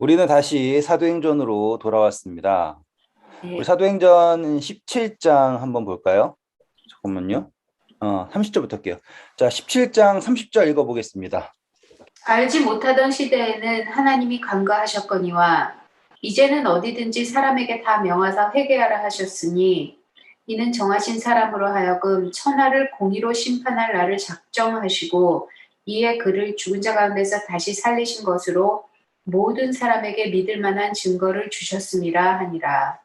우리는 다시 사도행전으로 돌아왔습니다. 우리 네. 사도행전 17장 한번 볼까요? 잠깐만요. 30절부터 할게요. 자, 17장 30절 읽어보겠습니다. 알지 못하던 시대에는 하나님이 간과하셨거니와 이제는 어디든지 사람에게 다 명하사 회개하라 하셨으니 이는 정하신 사람으로 하여금 천하를 공의로 심판할 날을 작정하시고 이에 그를 죽은 자 가운데서 다시 살리신 것으로 모든 사람에게 믿을 만한 증거를 주셨음이라 하니라.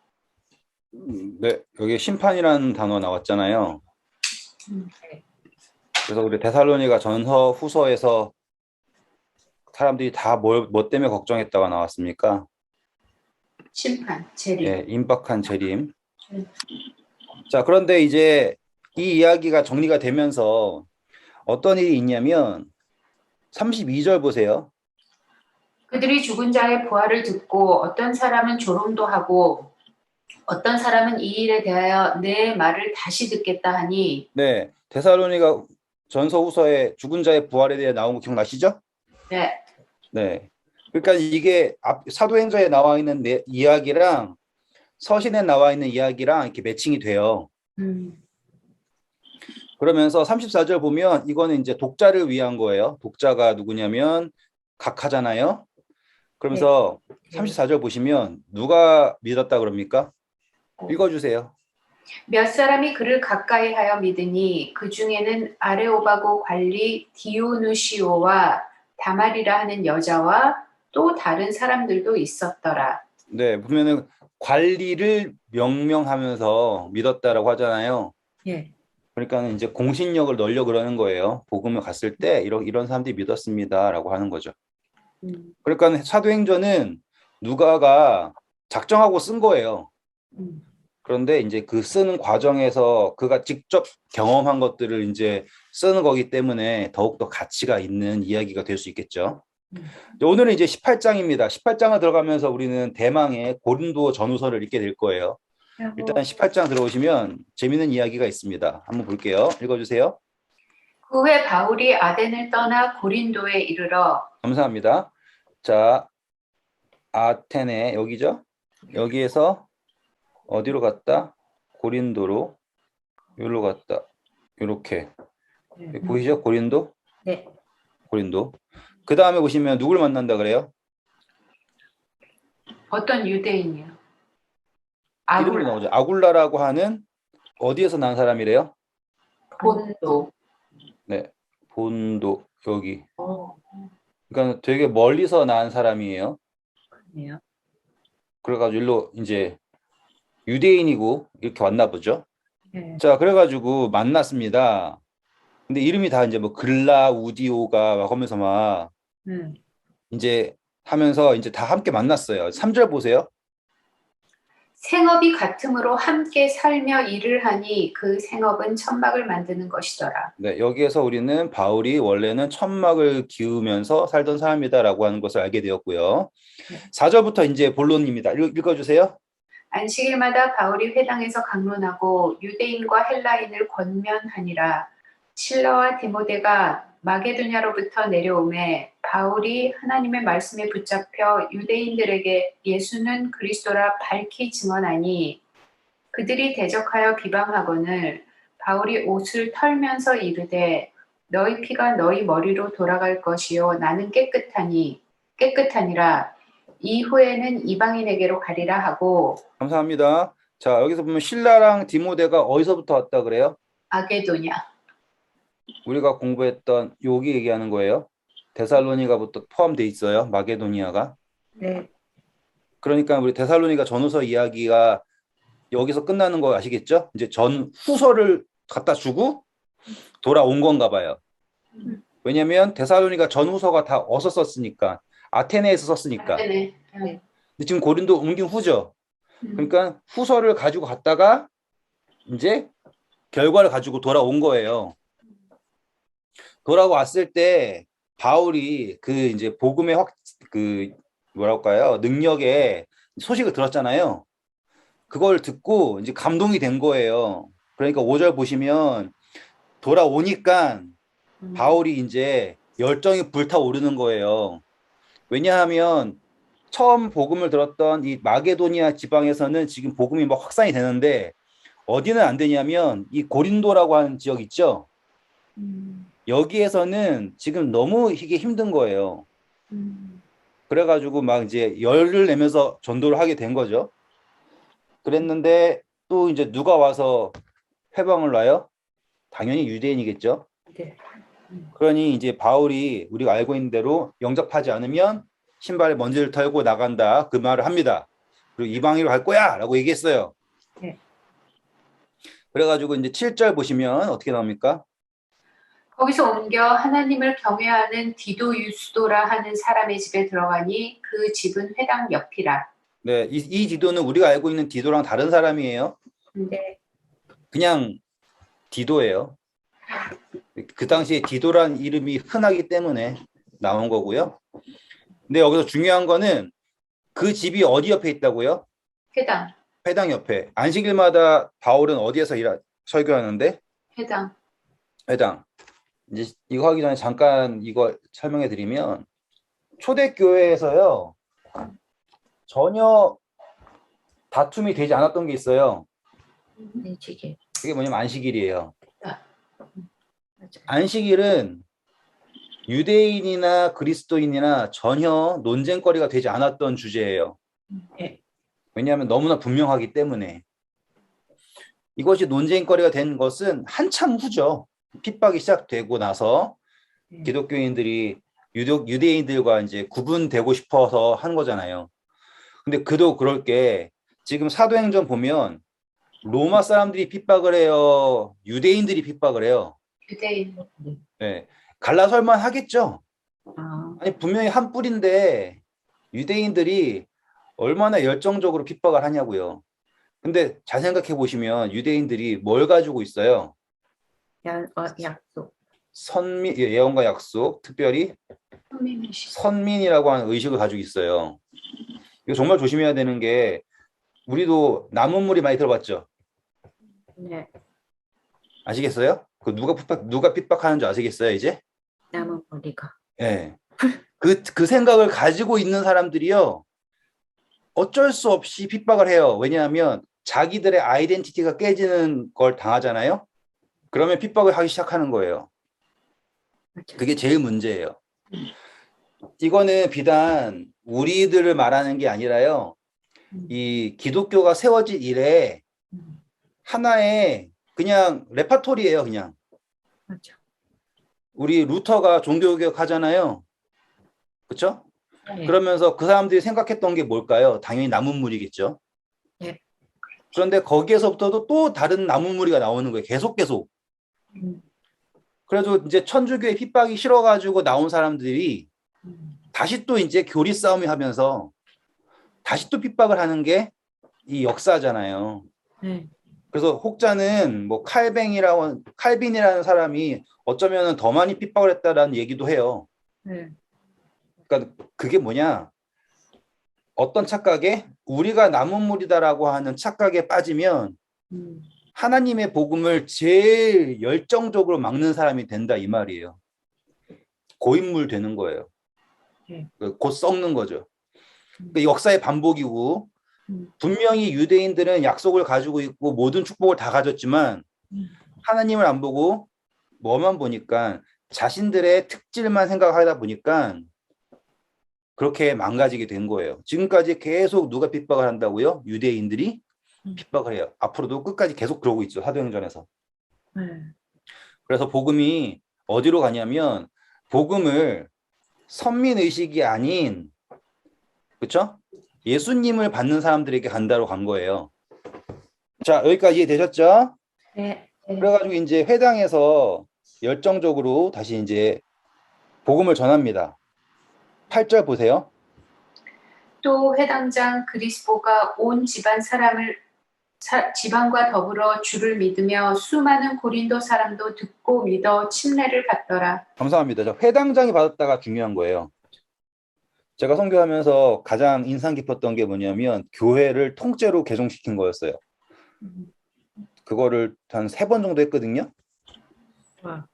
네, 여기 심판이라는 단어 나왔잖아요. 그래서 우리 데살로니가 전서 후서에서 사람들이 다 뭐 때문에 걱정했다가 나왔습니까? 심판, 재림. 예, 임박한 재림. 음. 자, 그런데 이제 이 이야기가 정리가 되면서 어떤 일이 있냐면 32절 보세요. 그들이 죽은 자의 부활을 듣고 어떤 사람은 조롱도 하고 어떤 사람은 이 일에 대하여 내 말을 다시 듣겠다 하니 네, 데살로니가 전서 후서에 죽은 자의 부활에 대해 나온 거 기억나시죠? 네, 네. 그러니까 이게 사도행전에 나와 있는 이야기랑 서신에 나와 있는 이야기랑 이렇게 매칭이 돼요. 그러면서 34절 보면 이거는 이제 독자를 위한 거예요. 독자가 누구냐면 각하잖아요. 네, 그러면서 네. 34절 보시면 누가 믿었다 그럽니까? 읽어주세요. 몇 사람이 그를 가까이 하여 믿으니 그 중에는 아레오바고 관리 디오누시오와 다말이라 하는 여자와 또 다른 사람들도 있었더라. 네, 보면은 관리를 명명하면서 믿었다라고 하잖아요. 예. 그러니까 이제 공신력을 넣으려 그러는 거예요. 복음을 갔을 때 이런 사람들이 믿었습니다라고 하는 거죠. 음, 그러니까 사도행전은 누가가 작정하고 쓴 거예요. 음, 그런데 이제 그 쓰는 과정에서 그가 직접 경험한 것들을 이제 쓰는 거기 때문에 더욱더 가치가 있는 이야기가 될 수 있겠죠. 음. 오늘은 이제 18장입니다. 18장을 들어가면서 우리는 대망의 고린도 전후서를 읽게 될 거예요. 일단 18장 들어오시면 재미있는 이야기가 있습니다. 한번 볼게요. 읽어주세요. 그 후에 바울이 아덴을 떠나 고린도에 이르러 감사합니다. 자, 아테네 여기죠? 여기에서 어디로 갔다? 고린도로 여기로 갔다. 이렇게 보이죠? 고린도? 네. 고린도. 그 다음에 보시면 누굴 만난다 그래요? 어떤 유대인이요? 이름도 아굴라, 나오죠. 아굴라라고 하는 어디에서 난 사람이래요? 본도. 네, 본도 여기. 어, 그러니까 되게 멀리서 난 사람이에요. 그렇네요. 그래가지고 일로 이제 유대인이고 이렇게 왔나 보죠. 네. 자, 그래가지고 만났습니다. 근데 이름이 다 이제 뭐 글라우디오가 막 하면서 막 음. 이제 하면서 이제 다 함께 만났어요. 3절 보세요. 생업이 같으므로 함께 살며 일을 하니 그 생업은 천막을 만드는 것이더라. 네, 여기에서 우리는 바울이 원래는 천막을 기우면서 살던 사람이다라고 하는 것을 알게 되었고요. 네. 4절부터 이제 본론입니다. 읽어주세요. 안식일마다 바울이 회당에서 강론하고 유대인과 헬라인을 권면하니라. 실라와 디모데가 마게도냐로부터 내려오매 바울이 하나님의 말씀에 붙잡혀 유대인들에게 예수는 그리스도라 밝히 증언하니 그들이 대적하여 비방하거늘 바울이 옷을 털면서 이르되 너희 피가 너희 머리로 돌아갈 것이요 나는 깨끗하니라 이후에는 이방인에게로 가리라 하고 감사합니다. 자, 여기서 보면 신라랑 디모데가 어디서부터 왔다 그래요? 마게도냐. 우리가 공부했던 여기 얘기하는 거예요. 데살로니가부터 포함돼 있어요. 마게도니아가. 네. 그러니까 우리 데살로니가 전후서 이야기가 여기서 끝나는 거 아시겠죠? 이제 전 후서를 갖다 주고 돌아온 건가 봐요. 왜냐면 데살로니가 전 후서가 다 어디서 썼으니까 아테네에서 썼으니까. 네. 네. 근데 지금 고린도 옮긴 후죠. 그러니까 후서를 가지고 갔다가 이제 결과를 가지고 돌아온 거예요. 돌아왔을 때 바울이 그 이제 복음의 그 뭐랄까요 능력의 소식을 들었잖아요. 그걸 듣고 이제 감동이 된 거예요. 그러니까 5절 보시면 돌아오니까 바울이 이제 열정이 불타오르는 거예요. 왜냐하면 처음 복음을 들었던 이 마게도니아 지방에서는 지금 복음이 막 확산이 되는데 어디는 안 되냐면 이 고린도라고 하는 지역 있죠. 여기에서는 지금 너무 이게 힘든 거예요. 그래가지고 막 이제 열을 내면서 전도를 하게 된 거죠. 그랬는데 또 이제 누가 와서 해방을 놔요? 당연히 유대인이겠죠. 네. 그러니 이제 바울이 우리가 알고 있는 대로 영접하지 않으면 신발에 먼지를 털고 나간다. 그 말을 합니다. 그리고 이방인으로 갈 거야! 라고 얘기했어요. 네. 그래가지고 이제 7절 보시면 어떻게 나옵니까? 거기서 옮겨 하나님을 경외하는 디도 유스도라 하는 사람의 집에 들어가니 그 집은 회당 옆이라. 네, 이 디도는 우리가 알고 있는 디도랑 다른 사람이에요. 네. 그냥 디도예요. 그 당시에 디도란 이름이 흔하기 때문에 나온 거고요. 근데 여기서 중요한 거는 그 집이 어디 옆에 있다고요? 회당. 회당 옆에. 안식일마다 바울은 어디에서 설교하는데? 회당. 회당. 이제 이거 하기 전에 잠깐 이거 설명해 드리면 초대교회에서요 전혀 다툼이 되지 않았던 게 있어요. 안식일. 그게 뭐냐면 안식일이에요. 맞아. 안식일은 유대인이나 그리스도인이나 전혀 논쟁거리가 되지 않았던 주제예요. 네. 왜냐하면 너무나 분명하기 때문에. 이것이 논쟁거리가 된 것은 한참 후죠. 핍박이 시작되고 나서 기독교인들이 유대인들과 이제 구분되고 싶어서 한 거잖아요. 근데 그도 그럴 게 지금 사도행전 보면 로마 사람들이 핍박을 해요. 유대인들이 핍박을 해요. 유대인. 네. 갈라설만 하겠죠. 아, 아니 분명히 한 뿔인데 유대인들이 얼마나 열정적으로 핍박을 하냐고요. 근데 잘 생각해 보시면 유대인들이 뭘 가지고 있어요? 약속. 예언과 약속, 특별히 선민의식. 선민이라고 하는 의식을 가지고 있어요. 이거 정말 조심해야 되는 게 우리도 나무물이 많이 들어봤죠? 네. 아시겠어요? 그 누가 핍박하는 줄 아시겠어요, 이제? 남은 머리가. 예. 그 생각을 가지고 있는 사람들이요. 어쩔 수 없이 핍박을 해요. 왜냐하면 자기들의 아이덴티티가 깨지는 걸 당하잖아요. 그러면 핍박을 하기 시작하는 거예요. 맞아. 그게 제일 문제예요. 이거는 비단 우리들을 말하는 게 아니라요. 이 기독교가 세워진 이래 하나의 그냥 레파토리예요, 그냥. 맞아. 우리 루터가 종교개혁 하잖아요. 그렇죠? 네. 그러면서 그 사람들이 생각했던 게 뭘까요? 당연히 나무물이겠죠. 네. 그런데 거기에서부터도 또 다른 나무물이가 나오는 거예요. 계속. 그래도 이제 천주교의 핍박이 싫어가지고 나온 사람들이 다시 또 이제 교리 싸움을 하면서 다시 또 핍박을 하는 게 이 역사잖아요. 네. 그래서 혹자는 뭐 칼빈이라는 사람이 어쩌면 더 많이 핍박을 했다라는 얘기도 해요. 네. 그러니까 그게 뭐냐? 어떤 착각에 우리가 나무물이다라고 하는 착각에 빠지면 하나님의 복음을 제일 열정적으로 막는 사람이 된다 이 말이에요. 고인물 되는 거예요. 네. 곧 썩는 거죠. 그러니까 역사의 반복이고 분명히 유대인들은 약속을 가지고 있고 모든 축복을 다 가졌지만 하나님을 안 보고 뭐만 보니까 자신들의 특질만 생각하다 보니까 그렇게 망가지게 된 거예요. 지금까지 계속 누가 핍박을 한다고요? 유대인들이 핍박을 해요. 앞으로도 끝까지 계속 그러고 있죠. 사도행전에서. 네. 그래서 복음이 어디로 가냐면 복음을 선민의식이 아닌 그렇죠? 예수님을 받는 사람들에게 간다로 간 거예요. 자, 여기까지 이해되셨죠? 네. 그래가지고 이제 회당에서 열정적으로 다시 이제 복음을 전합니다. 8절 보세요. 또 회당장 그리스보가 온 집안과 더불어 주를 믿으며 수많은 고린도 사람도 듣고 믿어 침례를 받더라. 감사합니다. 자, 회당장이 받았다가 중요한 거예요. 제가 선교하면서 가장 인상 깊었던 게 뭐냐면 교회를 통째로 개종시킨 거였어요. 그거를 한 3번 정도 했거든요. 와.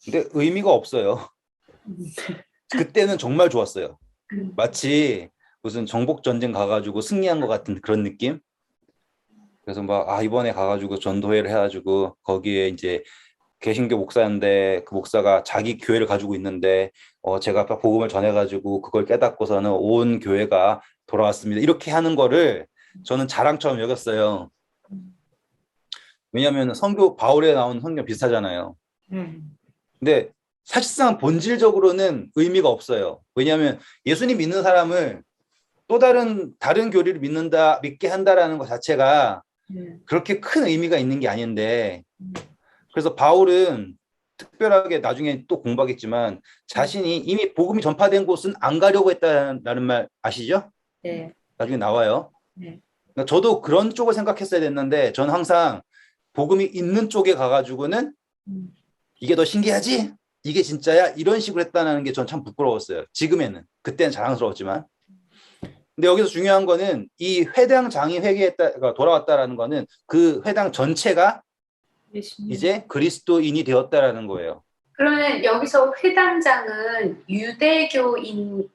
근데 의미가 없어요. 그때는 정말 좋았어요. 마치 무슨 정복 전쟁 가가지고 승리한 것 같은 그런 느낌. 그래서 막 이번에 가가지고 전도회를 해가지고 거기에 이제 개신교 목사인데 그 목사가 자기 교회를 가지고 있는데 제가 복음을 전해가지고 그걸 깨닫고서는 온 교회가 돌아왔습니다. 이렇게 하는 거를 저는 자랑처럼 여겼어요. 왜냐하면 성교 바울에 나온 성경 비슷하잖아요. 근데 사실상 본질적으로는 의미가 없어요. 왜냐하면 예수님 믿는 사람을 또 다른 교리를 믿게 한다라는 것 자체가 그렇게 큰 의미가 있는 게 아닌데, 그래서 바울은 특별하게 나중에 또 공부하겠지만 자신이 이미 복음이 전파된 곳은 안 가려고 했다는 말 아시죠? 네. 나중에 나와요. 네. 그러니까 저도 그런 쪽을 생각했어야 됐는데 저는 항상 복음이 있는 쪽에 가가지고는 이게 더 신기하지? 이게 진짜야? 이런 식으로 했다는 게 전 참 부끄러웠어요. 지금에는. 그때는 자랑스러웠지만. 근데 여기서 중요한 거는 이 회당장이 회개했다가 돌아왔다라는 거는 그 회당 전체가 예수님. 이제 그리스도인이 되었다라는 거예요. 그러면 여기서 회당장은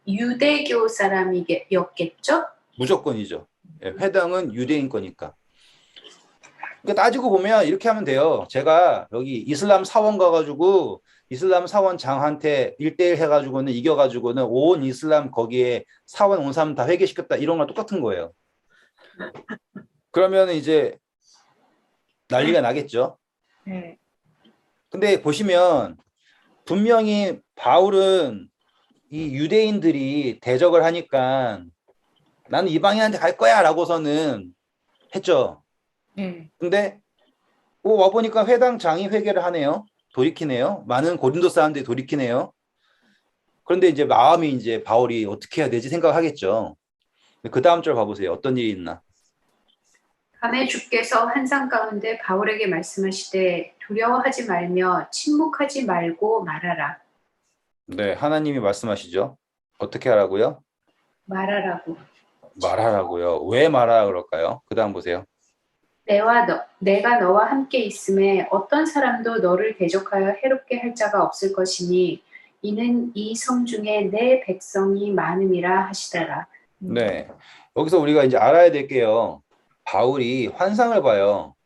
유대교 사람이었겠죠? 무조건이죠. 예, 회당은 유대인 거니까. 그러니까 따지고 보면 이렇게 하면 돼요. 제가 여기 이슬람 사원 가가지고 이슬람 사원 장한테 1대1 해가지고는 이겨가지고는 온 이슬람 거기에 사원 온 사람 다 회개시켰다 이런 거랑 똑같은 거예요. 그러면 이제 난리가 나겠죠. 네. 근데 보시면 분명히 바울은 이 유대인들이 대적을 하니까 나는 이방인한테 갈 거야 라고서는 했죠. 네. 근데 와보니까 회당장이 회개를 하네요. 돌이키네요. 많은 고린도 사람들이 돌이키네요. 그런데 이제 마음이 이제 바울이 어떻게 해야 되지 생각하겠죠. 그 다음 절 봐보세요. 어떤 일이 있나. 밤에 주께서 환상 가운데 바울에게 말씀하시되 두려워하지 말며 침묵하지 말고 말하라. 네, 하나님이 말씀하시죠. 어떻게 하라고요? 말하라고. 말하라고요. 왜 말하라 그럴까요? 그 다음 보세요. 내가 너와 함께 있음에 어떤 사람도 너를 대적하여 해롭게 할 자가 없을 것이니 이는 이 성 중에 내 백성이 많음이라 하시더라. 네, 여기서 우리가 이제 알아야 될 게요. 바울이 환상을 봐요.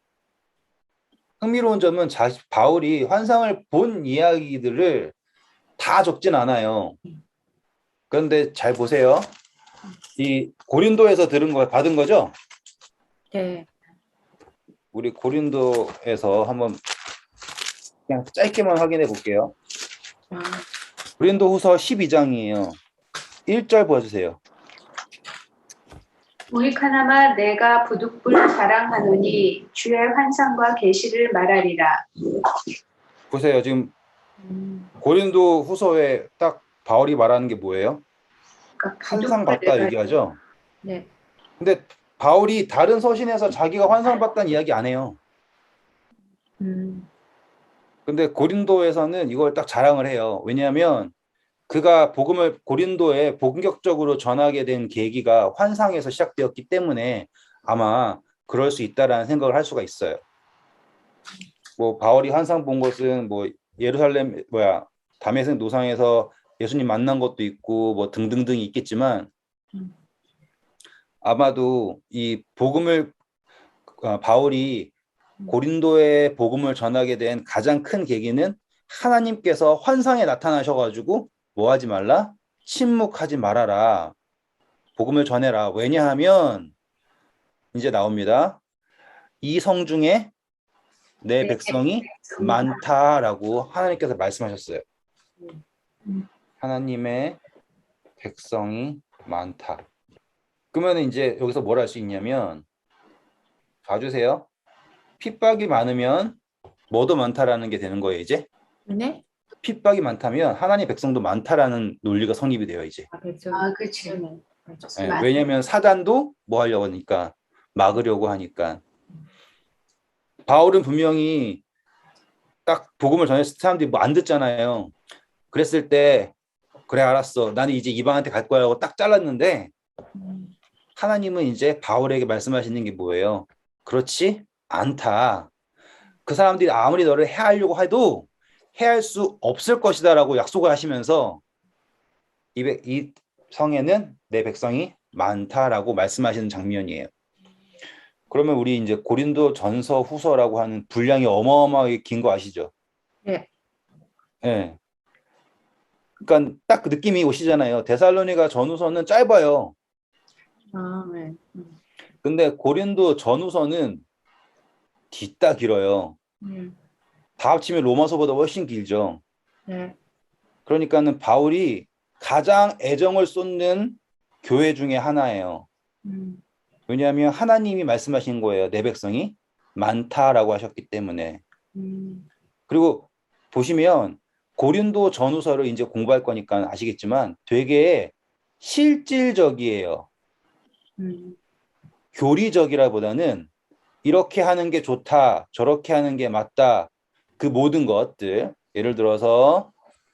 흥미로운 점은 바울이 환상을 본 이야기들을 다 적진 않아요. 그런데 잘 보세요. 이 고린도에서 받은 거죠? 네. 우리 고린도에서 한번 그냥 짧게만 확인해 볼게요. 아, 고린도후서 12장이에요. 1절 보여주세요. 우익하나마 내가 부득불 자랑하노니 주의 환상과 계시를 말하리라. 보세요. 지금 고린도후서에 딱 바울이 말하는 게 뭐예요? 그러니까 환상 부득불 봤다 내가 얘기하죠. 네. 근데 바울이 다른 서신에서 자기가 환상 봤다는 이야기 안 해요. 근데 고린도에서는 이걸 딱 자랑을 해요. 왜냐하면 그가 복음을 고린도에 본격적으로 전하게 된 계기가 환상에서 시작되었기 때문에 아마 그럴 수 있다라는 생각을 할 수가 있어요. 뭐 바울이 환상 본 것은 뭐 예루살렘 다메섹 노상에서 예수님 만난 것도 있고 뭐 등등등이 있겠지만 아마도 이 복음을 바울이 고린도에 복음을 전하게 된 가장 큰 계기는 하나님께서 환상에 나타나셔가지고 뭐 하지 말라? 침묵하지 말아라. 복음을 전해라. 왜냐하면 이제 나옵니다. 이 성 중에 내 백성이 많다라고 하나님께서 말씀하셨어요. 하나님의 백성이 많다. 그러면 이제 여기서 뭘 할 수 있냐면 봐주세요. 핍박이 많으면 뭐도 많다라는 게 되는 거예요, 이제. 네? 핍박이 많다면 하나님의 백성도 많다라는 논리가 성립이 돼요, 이제. 그렇죠. 그치. 네, 왜냐하면 사단도 뭐 하려고 하니까 막으려고 하니까. 바울은 분명히 딱 복음을 전했을 때 사람들이 뭐 안 듣잖아요. 그랬을 때 그래 알았어. 나는 이제 이방한테 갈 거라고 딱 잘랐는데 하나님은 이제 바울에게 말씀하시는 게 뭐예요? 그렇지 않다. 그 사람들이 아무리 너를 해하려고 해도 해할 수 없을 것이다라고 약속을 하시면서 이 성에는 내 백성이 많다라고 말씀하시는 장면이에요. 그러면 우리 이제 고린도 전서 후서라고 하는 분량이 어마어마하게 긴 거 아시죠? 네. 예. 그러니까 딱 그 느낌이 오시잖아요. 데살로니가 전후서는 짧아요. 아, 네. 근데 고린도 전후서는 뒤따 길어요. 음, 다 합치면 로마서보다 훨씬 길죠. 네. 그러니까는 바울이 가장 애정을 쏟는 교회 중에 하나예요. 음, 왜냐하면 하나님이 말씀하신 거예요. 내 백성이 많다라고 하셨기 때문에. 음, 그리고 보시면 고린도 전후서를 이제 공부할 거니까 아시겠지만 되게 실질적이에요. 음, 교리적이라보다는 이렇게 하는 게 좋다, 저렇게 하는 게 맞다. 그 모든 것들, 예를 들어서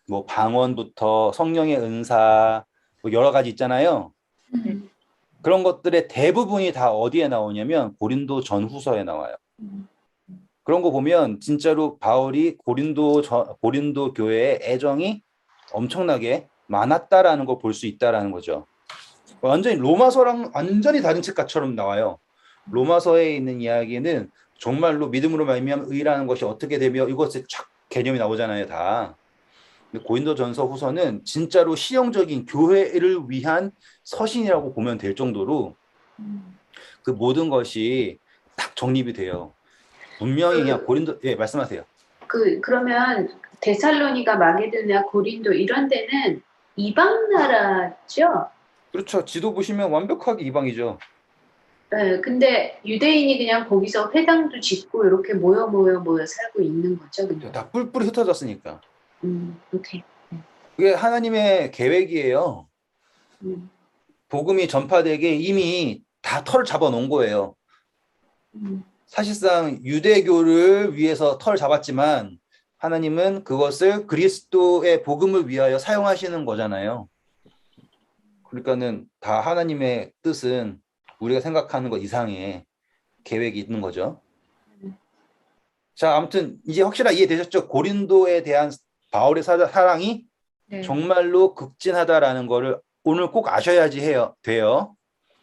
뭐 방언부터 성령의 은사, 뭐 여러 가지 있잖아요. 그런 것들의 대부분이 다 어디에 나오냐면 고린도 전후서에 나와요. 음, 그런 거 보면 진짜로 바울이 고린도 교회의 애정이 엄청나게 많았다라는 걸 볼 수 있다라는 거죠. 완전히 로마서랑 완전히 다른 책같처럼 나와요. 로마서에 있는 이야기는 정말로 믿음으로 말미암아 의라는 것이 어떻게 되며 이것의 쫙 개념이 나오잖아요, 다. 근데 고린도전서 후서는 진짜로 실용적인 교회를 위한 서신이라고 보면 될 정도로 그 모든 것이 딱 정립이 돼요. 분명히 그냥 고린도, 예, 말씀하세요. 그러면 데살로니가 마게도냐 고린도 이런 데는 이방 나라죠? 그렇죠. 지도 보시면 완벽하게 이방이죠. 네, 근데 유대인이 그냥 거기서 회당도 짓고 이렇게 모여 살고 있는 거죠, 그냥. 다 뿔뿔이 흩어졌으니까. 오케이. 그게 하나님의 계획이에요. 음, 복음이 전파되게 이미 다 털을 잡아 놓은 거예요. 음, 사실상 유대교를 위해서 털을 잡았지만 하나님은 그것을 그리스도의 복음을 위하여 사용하시는 거잖아요. 그러니까는 다 하나님의 뜻은 우리가 생각하는 것 이상의 계획이 있는 거죠. 자, 아무튼 이제 확실하게 이해되셨죠? 고린도에 대한 바울의 사랑이 네. 정말로 극진하다라는 거를 오늘 꼭 아셔야지 돼요.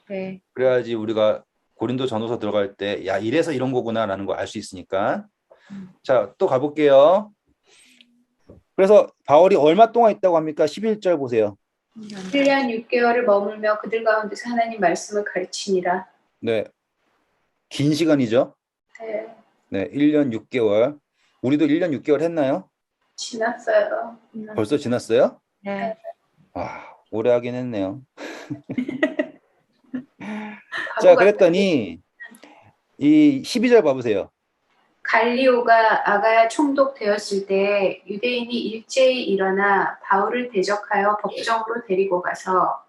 네. 그래야지 우리가 고린도 전후서 들어갈 때, 야, 이래서 이런 거구나라는 걸 알 수 있으니까. 자, 또 가볼게요. 그래서 바울이 얼마 동안 있다고 합니까? 11절 보세요. 1년 6개월을 머물며 그들 가운데서 하나님 말씀을 가르치니라. 네. 긴 시간이죠. 네, 네, 1년 6개월. 우리도 1년 6개월 했나요? 지났어요. 벌써 지났어요? 네. 와, 오래 하긴 했네요. 바보 자, 같다. 그랬더니 이 12절 봐보세요. 갈리오가 아가야 총독되었을 때 유대인이 일제히 일어나 바울을 대적하여 법정으로 데리고 가서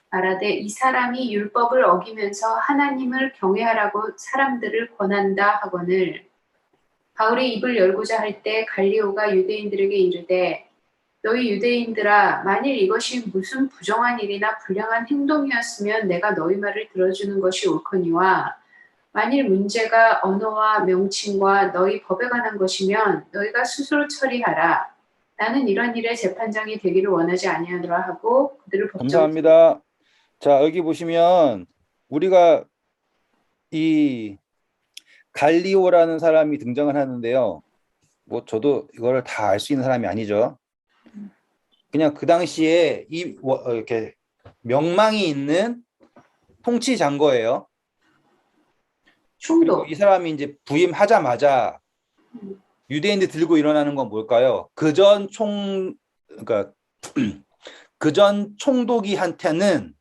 말하되 이 사람이 율법을 어기면서 하나님을 경외하라고 사람들을 권한다 하거늘 바울이 입을 열고자 할 때 갈리오가 유대인들에게 이르되 너희 유대인들아 만일 이것이 무슨 부정한 일이나 불량한 행동이었으면 내가 너희 말을 들어주는 것이 옳거니와 만일 문제가 언어와 명칭과 너희 법에 관한 것이면 너희가 스스로 처리하라. 나는 이런 일의 재판장이 되기를 원하지 아니하노라 하고 그들을 법정. 감사합니다. 자, 여기 보시면 우리가 이 갈리오라는 사람이 등장을 하는데요. 뭐 저도 이거를 다 알 수 있는 사람이 아니죠. 그냥 그 당시에 이렇게 명망이 있는 통치 장거예요. 충도. 그리고 이 사람이 이제 부임하자마자 유대인들 들고 일어나는 건 뭘까요? 그러니까 그전 총독이한테는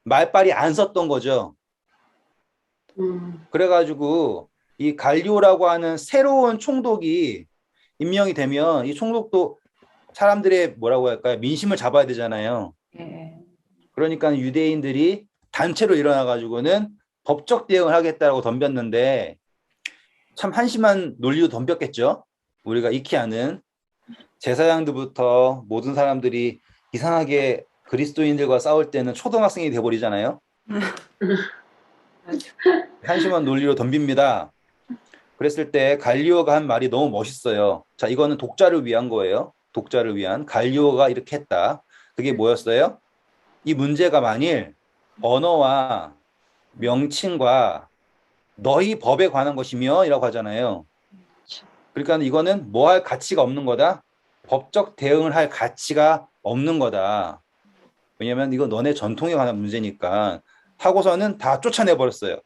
말빨이 안 섰던 거죠. 그래가지고 이 갈리오라고 하는 새로운 총독이 임명이 되면 이 총독도 사람들의 뭐라고 할까요? 민심을 잡아야 되잖아요. 네. 그러니까 유대인들이 단체로 일어나가지고는 법적 대응을 하겠다고 덤볐는데 참 한심한 논리로 덤볐겠죠. 우리가 익히 아는 제사장들부터 모든 사람들이 이상하게 그리스도인들과 싸울 때는 초등학생이 돼버리잖아요. 한심한 논리로 덤빕니다. 그랬을 때 갈리오가 한 말이 너무 멋있어요. 자, 이거는 독자를 위한 거예요. 독자를 위한. 갈리오가 이렇게 했다. 그게 뭐였어요? 이 문제가 만일 언어와 명칭과 너희 법에 관한 것이며 이라고 하잖아요. 그러니까 이거는 뭐 할 가치가 없는 거다. 법적 대응을 할 가치가 없는 거다. 왜냐면 이거 너네 전통에 관한 문제니까 하고서는 다 쫓아내 버렸어요.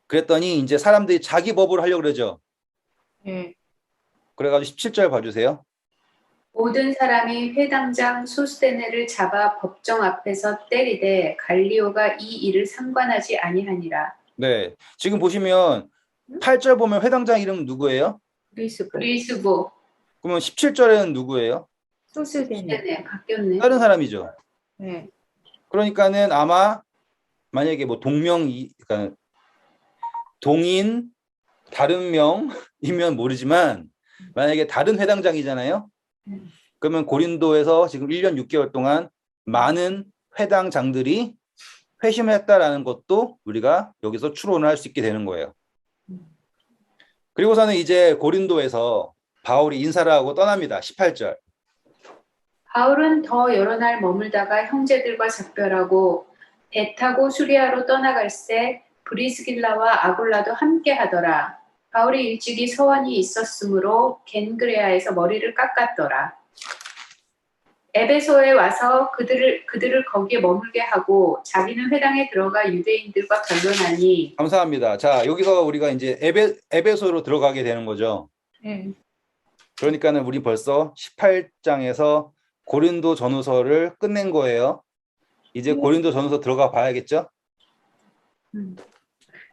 그랬더니 이제 사람들이 자기 법으로 하려고 그러죠. 예. 그래가지고 17절 봐주세요. 모든 사람이 회당장 소스데네를 잡아 법정 앞에서 때리되 갈리오가 이 일을 상관하지 아니하니라. 네. 지금 보시면 8절 보면 회당장 이름 누구예요? 그리스도 그리스보 그러면 17절에는 누구예요? 소스되네. 소스데네 바뀌었네. 다른 사람이죠. 예. 그러니까는 아마 만약에 뭐 그러니까 동인 다른 명이면 모르지만 만약에 다른 회당장이잖아요. 그러면 고린도에서 지금 1년 6개월 동안 많은 회당장들이 회심했다라는 것도 우리가 여기서 추론을 할 수 있게 되는 거예요. 그리고서는 이제 고린도에서 바울이 인사를 하고 떠납니다. 18절. 바울은 더 여러 날 머물다가 형제들과 작별하고 배 타고 수리아로 떠나갈새 브리스길라와 아굴라도 함께 하더라. 바울이 일찍이 서원이 있었으므로 겐그레아에서 머리를 깎았더라. 에베소에 와서 그들을 거기에 머물게 하고 자기는 회당에 들어가 유대인들과 변론하니. 감사합니다. 자, 여기서 우리가 이제 에베소로 들어가게 되는 거죠. 예. 그러니까는 우리 벌써 18장에서 고린도 전후서를 끝낸 거예요. 이제 고린도 전후서 들어가 봐야겠죠?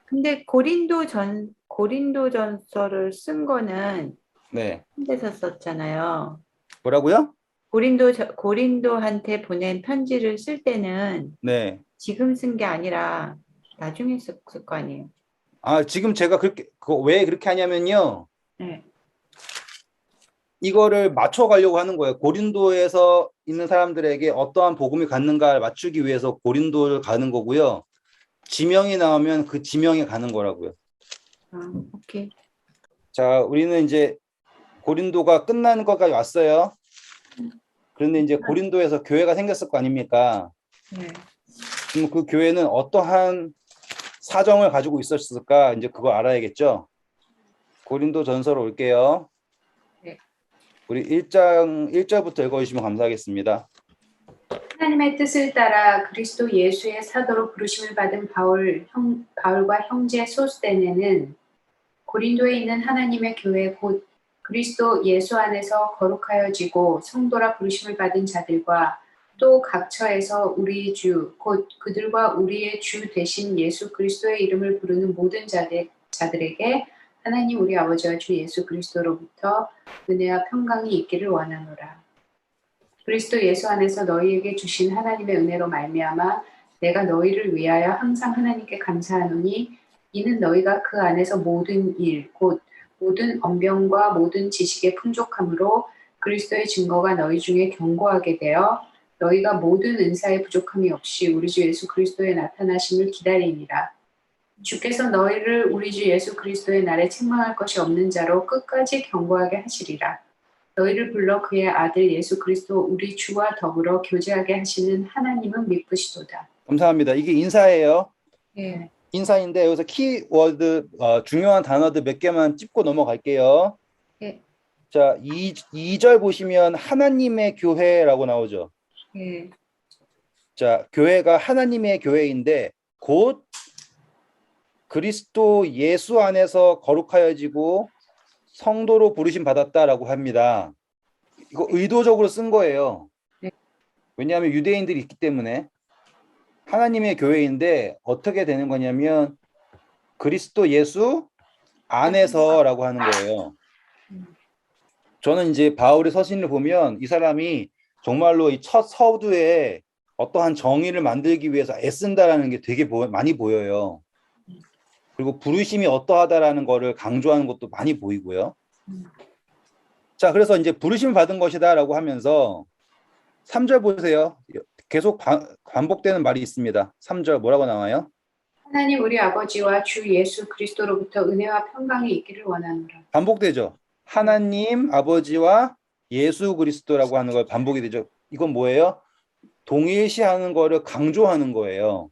근데 고린도전서를 쓴 거는 네. 한데서 썼잖아요. 뭐라고요? 고린도한테 보낸 편지를 쓸 때는 네. 지금 쓴 게 아니라 나중에 썼을 거 아니에요. 아, 지금 제가 왜 그렇게 하냐면요. 네. 이거를 맞춰 가려고 하는 거예요. 고린도에서 있는 사람들에게 어떠한 복음이 갔는가를 맞추기 위해서 고린도를 가는 거고요. 지명이 나오면 그 지명에 가는 거라고요. 오케이. 자, 우리는 이제 고린도가 끝나는 것까지 왔어요. 그런데 이제 고린도에서 교회가 생겼을 거 아닙니까? 네. 그럼 그 교회는 어떠한 사정을 가지고 있었을까? 이제 그거 알아야겠죠? 고린도 전서로 올게요. 네. 우리 1장 1절부터 읽어주시면 감사하겠습니다. 하나님의 뜻을 따라 그리스도 예수의 사도로 부르심을 받은 바울과 형제 소스데네는 고린도에 있는 하나님의 교회 곧 그리스도 예수 안에서 거룩하여지고 성도라 부르심을 받은 자들과 또 각처에서 우리 주 곧 그들과 우리의 주 되신 예수 그리스도의 이름을 부르는 모든 자들에게 하나님 우리 아버지와 주 예수 그리스도로부터 은혜와 평강이 있기를 원하노라. 그리스도 예수 안에서 너희에게 주신 하나님의 은혜로 말미암아 내가 너희를 위하여 항상 하나님께 감사하노니 이는 너희가 그 안에서 모든 일 곧 모든 언변과 모든 지식의 풍족함으로 그리스도의 증거가 너희 중에 견고하게 되어 너희가 모든 은사의 부족함이 없이 우리 주 예수 그리스도의 나타나심을 기다리니라. 주께서 너희를 우리 주 예수 그리스도의 날에 책망할 것이 없는 자로 끝까지 견고하게 하시리라. 너희를 불러 그의 아들 예수 그리스도 우리 주와 더불어 교제하게 하시는 하나님은 미쁘시도다. 감사합니다. 이게 인사예요. 예. 인사인데 여기서 키워드 중요한 단어들 몇 개만 짚고 넘어갈게요. 예. 자, 2절 보시면 하나님의 교회라고 나오죠. 예. 자, 교회가 하나님의 교회인데 곧 그리스도 예수 안에서 거룩하여지고 성도로 부르심 받았다라고 합니다. 이거 의도적으로 쓴 거예요. 네. 왜냐하면 유대인들이 있기 때문에 하나님의 교회인데 어떻게 되는 거냐면 그리스도 예수 안에서라고 하는 거예요. 저는 이제 바울의 서신을 보면 이 사람이 정말로 이 첫 서두에 어떠한 정의를 만들기 위해서 애쓴다라는 게 되게 많이 보여요. 그리고 부르심이 어떠하다라는 거를 강조하는 것도 많이 보이고요. 자, 그래서 이제 부르심을 받은 것이다라고 하면서 3절 보세요. 계속 반복되는 말이 있습니다. 3절 뭐라고 나와요? 하나님 우리 아버지와 주 예수 그리스도로부터 은혜와 평강이 있기를 원하노라. 반복되죠. 하나님 아버지와 예수 그리스도라고 하는 걸 반복이 되죠. 이건 뭐예요? 동일시하는 거를 강조하는 거예요.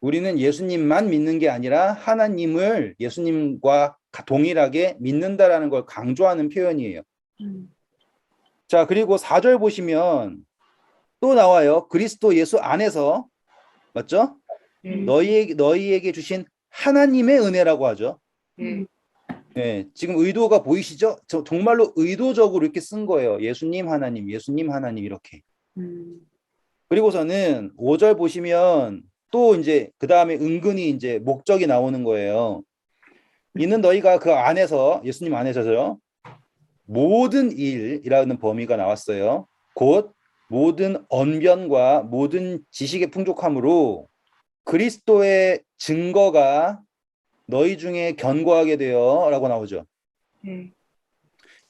우리는 예수님만 믿는 게 아니라 하나님을 예수님과 동일하게 믿는다라는 걸 강조하는 표현이에요. 자, 그리고 4절 보시면 또 나와요. 그리스도 예수 안에서, 맞죠? 너희에게 주신 하나님의 은혜라고 하죠. 네, 지금 의도가 보이시죠? 정말로 의도적으로 이렇게 쓴 거예요. 예수님 하나님, 예수님 하나님 이렇게. 그리고서는 5절 보시면 또 이제 그 다음에 은근히 이제 목적이 나오는 거예요. 이는 너희가 그 안에서, 예수님 안에서죠. 모든 일이라는 범위가 나왔어요. 곧 모든 언변과 모든 지식의 풍족함으로 그리스도의 증거가 너희 중에 견고하게 되어 라고 나오죠.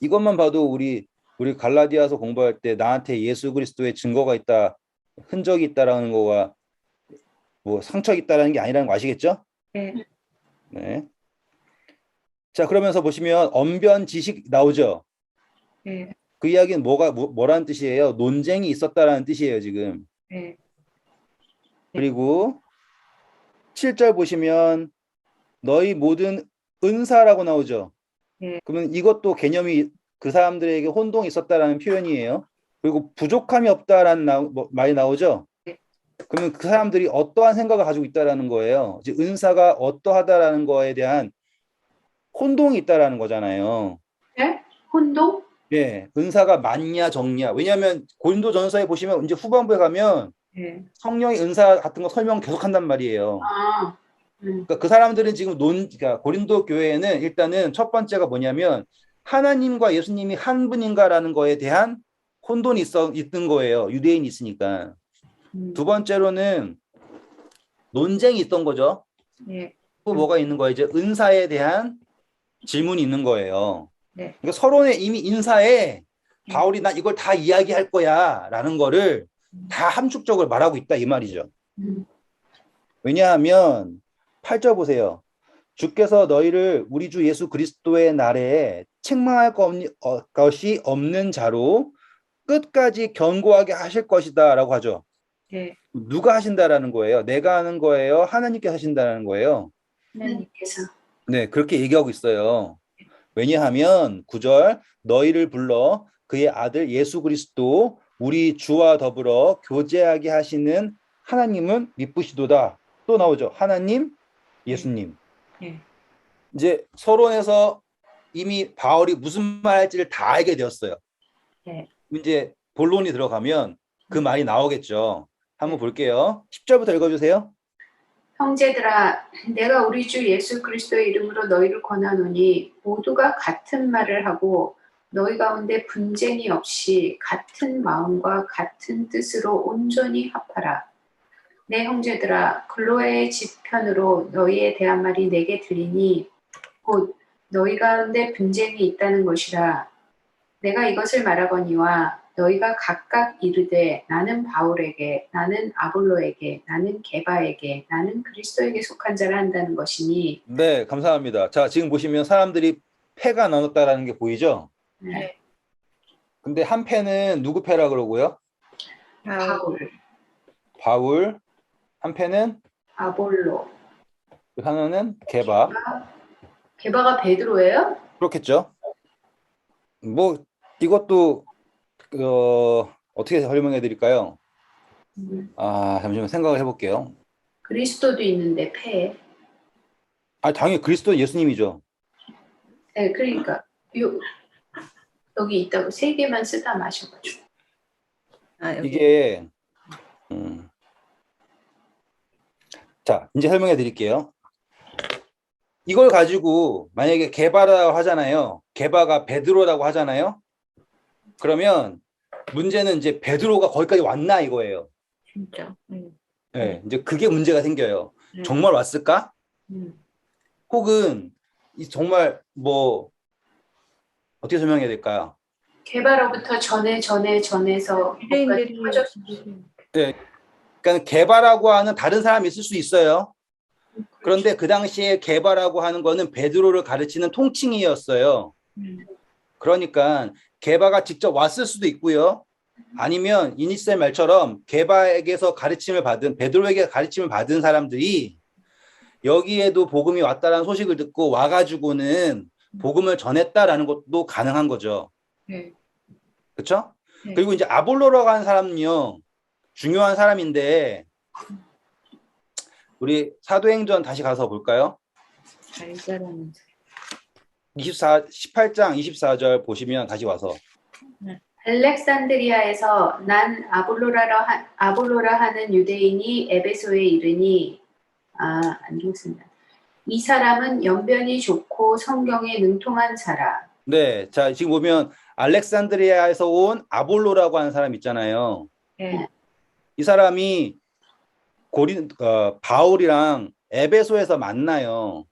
이것만 봐도 우리 갈라디아서 공부할 때 나한테 예수 그리스도의 증거가 있다, 흔적이 있다라는 거가 뭐 상처가 있다라는 게 아니라는 거 아시겠죠? 네. 자, 그러면서 보시면 언변 지식 나오죠. 그 이야기는 뭐라는 뜻이에요? 논쟁이 있었다라는 뜻이에요, 지금. 그리고 7절 보시면 너희 모든 은사라고 나오죠. 그러면 이것도 개념이 그 사람들에게 혼동이 있었다라는 표현이에요. 그리고 부족함이 없다라는 말이 나오죠. 그러면 그 사람들이 어떠한 생각을 가지고 있다라는 거예요. 즉 은사가 어떠하다라는 거에 대한 혼동이 있다라는 거잖아요. 네? 혼동? 예, 은사가 많냐 적냐. 왜냐하면 고린도전서에 보시면 이제 후반부에 가면 성령의 은사 같은 거 설명 계속한단 말이에요. 아, 그러니까 그 사람들은 지금 그러니까 고린도 교회에는 일단은 첫 번째가 뭐냐면 하나님과 예수님이 한 분인가라는 거에 대한 혼돈이 있는 거예요. 유대인이 있으니까. 두 번째로는 논쟁이 있던 거죠. 또 뭐가 있는 거예요? 이제 은사에 대한 질문이 있는 거예요. 그러니까 서론에 이미 인사에 바울이 나 이걸 다 이야기할 거야 라는 거를 다 함축적으로 말하고 있다 이 말이죠. 왜냐하면 8절 보세요. 주께서 너희를 우리 주 예수 그리스도의 날에 책망할 것이 없는 자로 끝까지 견고하게 하실 것이다 라고 하죠. 누가 하신다라는 거예요? 내가 하는 거예요? 하나님께서 하신다는 거예요? 하나님께서. 네, 그렇게 얘기하고 있어요. 왜냐하면 9절 너희를 불러 그의 아들 예수 그리스도 우리 주와 더불어 교제하게 하시는 하나님은 미쁘시도다. 또 나오죠. 하나님, 예수님. 이제 서론에서 이미 바울이 무슨 말 할지를 다 알게 되었어요. 이제 본론이 들어가면 그 말이 나오겠죠. 한번 볼게요. 10절부터 읽어주세요. 형제들아, 내가 우리 주 예수 그리스도의 이름으로 너희를 권하노니 모두가 같은 말을 하고 너희 가운데 분쟁이 없이 같은 마음과 같은 뜻으로 온전히 합하라. 내 형제들아, 글로의 집편으로 너희에 대한 말이 내게 들리니 곧 너희 가운데 분쟁이 있다는 것이라. 내가 이것을 말하거니와 너희가 각각 이르되 나는 바울에게, 나는 아볼로에게, 나는 게바에게, 나는 그리스도에게 속한 자를 한다는 것이니. 네, 감사합니다. 자, 지금 보시면 사람들이 패가 나눴다라는 게 보이죠? 네. 근데 한 패는 누구 패라 그러고요? 바울. 한 패는 아볼로. 하나는 게바. 게바가 베드로예요? 그렇겠죠? 뭐 이것도 어떻게 설명해 드릴까요? 잠시만 생각을 해볼게요. 그리스도도 있는데 패. 당연히 그리스도 예수님이죠. 네, 그러니까 여기 있다고 세 개만 쓰다 마셔가지고. 이게 자, 이제 설명해 드릴게요. 이걸 가지고 만약에 게바라고 하잖아요. 게바가 베드로라고 하잖아요. 그러면 문제는 이제 베드로가 거기까지 왔나 이거예요. 진짜. 네, 이제 그게 문제가 생겨요. 정말 왔을까? 혹은 정말 뭐 어떻게 설명해야 될까요? 게바로부터 전해서 유대인들이 네, 그러니까 게바라고 하는 다른 사람이 있을 수 있어요. 그런데 그 당시에 게바라고 하는 거는 베드로를 가르치는 통칭이었어요. 그러니까 게바가 직접 왔을 수도 있고요. 아니면 이니셀 말처럼 게바에게서 가르침을 받은 베드로에게 가르침을 받은 사람들이 여기에도 복음이 왔다라는 소식을 듣고 와가지고는 복음을 전했다라는 것도 가능한 거죠. 네. 그렇죠? 네. 그리고 이제 아볼로라고 하는 사람은요, 중요한 사람인데 우리 사도행전 다시 가서 볼까요? 알자라는 18장 24절 보시면 다시 와서 알렉산드리아에서 난 아볼로라 하는 유대인이 에베소에 이르니 안 좋습니다. 이 사람은 연변이 좋고 성경에 능통한 자라. 네, 자 지금 보면 알렉산드리아에서 온 아볼로라고 하는 사람 있잖아요. 네. 이 사람이 바울이랑 에베소에서 만나요.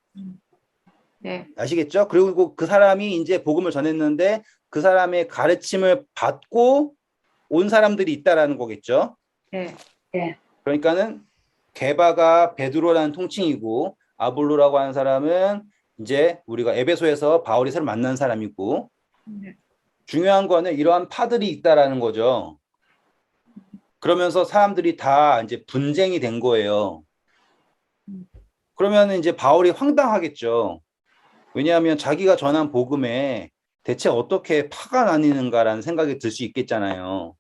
네. 아시겠죠? 그리고 그 사람이 이제 복음을 전했는데 그 사람의 가르침을 받고 온 사람들이 있다라는 거겠죠. 네. 그러니까는 게바가 베드로라는 통칭이고 아볼로라고 하는 사람은 이제 우리가 에베소에서 바울이 새로 만난 사람이고 네. 중요한 거는 이러한 파들이 있다라는 거죠. 그러면서 사람들이 다 이제 분쟁이 된 거예요. 그러면 이제 바울이 황당하겠죠. 왜냐하면 자기가 전한 복음에 대체 어떻게 파가 나뉘는가라는 생각이 들 수 있겠잖아요.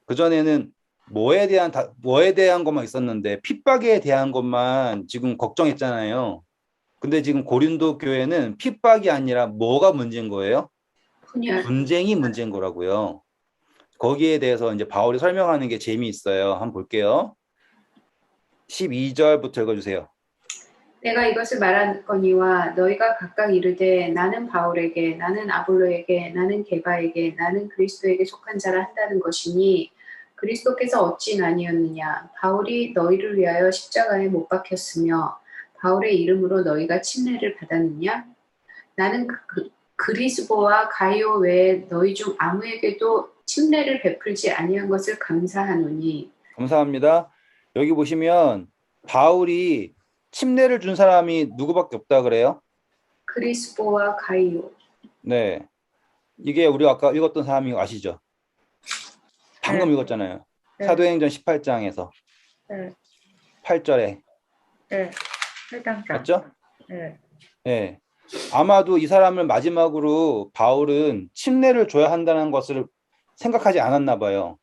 그전에는 뭐에 대한 것만 있었는데 핍박에 대한 것만 지금 걱정했잖아요. 근데 지금 고린도 교회는 핍박이 아니라 뭐가 문제인 거예요? 분열. 분쟁이 문제인 거라고요. 거기에 대해서 이제 바울이 설명하는 게 재미있어요. 한번 볼게요. 12절부터 읽어주세요. 내가 이것을 말하거니와 너희가 각각 이르되 나는 바울에게 나는 아볼로에게 나는 게바에게 나는 그리스도에게 속한 자라 한다는 것이니 그리스도께서 어찌 나뉘었느냐 바울이 너희를 위하여 십자가에 못 박혔으며 바울의 이름으로 너희가 침례를 받았느냐 나는 그리스보와 가이오 외에 너희 중 아무에게도 침례를 베풀지 아니한 것을 감사하노니. 감사합니다. 여기 보시면 바울이 침례를 준 사람이 누구밖에 없다 그래요? 그리스보와 가이오. 네. 이게 우리 아까 읽었던 사람이 아시죠? 방금 네. 읽었잖아요. 네. 사도행전 18장에서 네. 8절에. 네. 회당장. 맞죠? 네. 네. 아마도 이 사람을 마지막으로 바울은 침례를 줘야 한다는 것을 생각하지 않았나 봐요.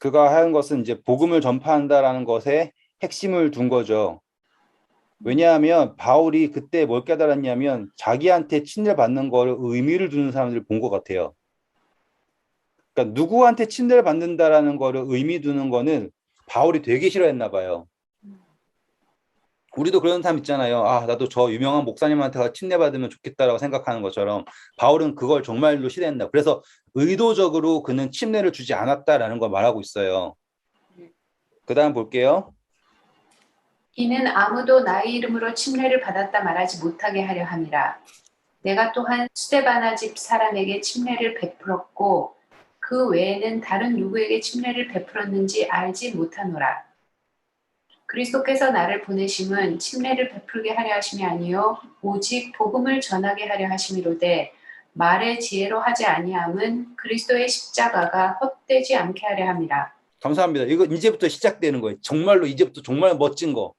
그가 하는 것은 이제 복음을 전파한다라는 것에 핵심을 둔 거죠. 왜냐하면 바울이 그때 뭘 깨달았냐면 자기한테 침례 받는 거를 의미를 두는 사람들을 본 것 같아요. 그러니까 누구한테 침례를 받는다라는 거를 의미 두는 거는 바울이 되게 싫어했나 봐요. 우리도 그런 사람 있잖아요. 아, 나도 저 유명한 목사님한테 침례 받으면 좋겠다라고 생각하는 것처럼 바울은 그걸 정말로 싫어했나. 그래서 의도적으로 그는 침례를 주지 않았다라는 걸 말하고 있어요. 그 다음 볼게요. 이는 아무도 나의 이름으로 침례를 받았다 말하지 못하게 하려 함이라. 내가 또한 스데바나 집 사람에게 침례를 베풀었고 그 외에는 다른 누구에게 침례를 베풀었는지 알지 못하노라. 그리스도께서 나를 보내심은 침례를 베풀게 하려 하심이 아니요 오직 복음을 전하게 하려 하심이로되 말의 지혜로 하지 아니함은 그리스도의 십자가가 헛되지 않게 하려 함이라. 감사합니다. 이거 이제부터 시작되는 거예요. 정말로 이제부터 정말 멋진 거.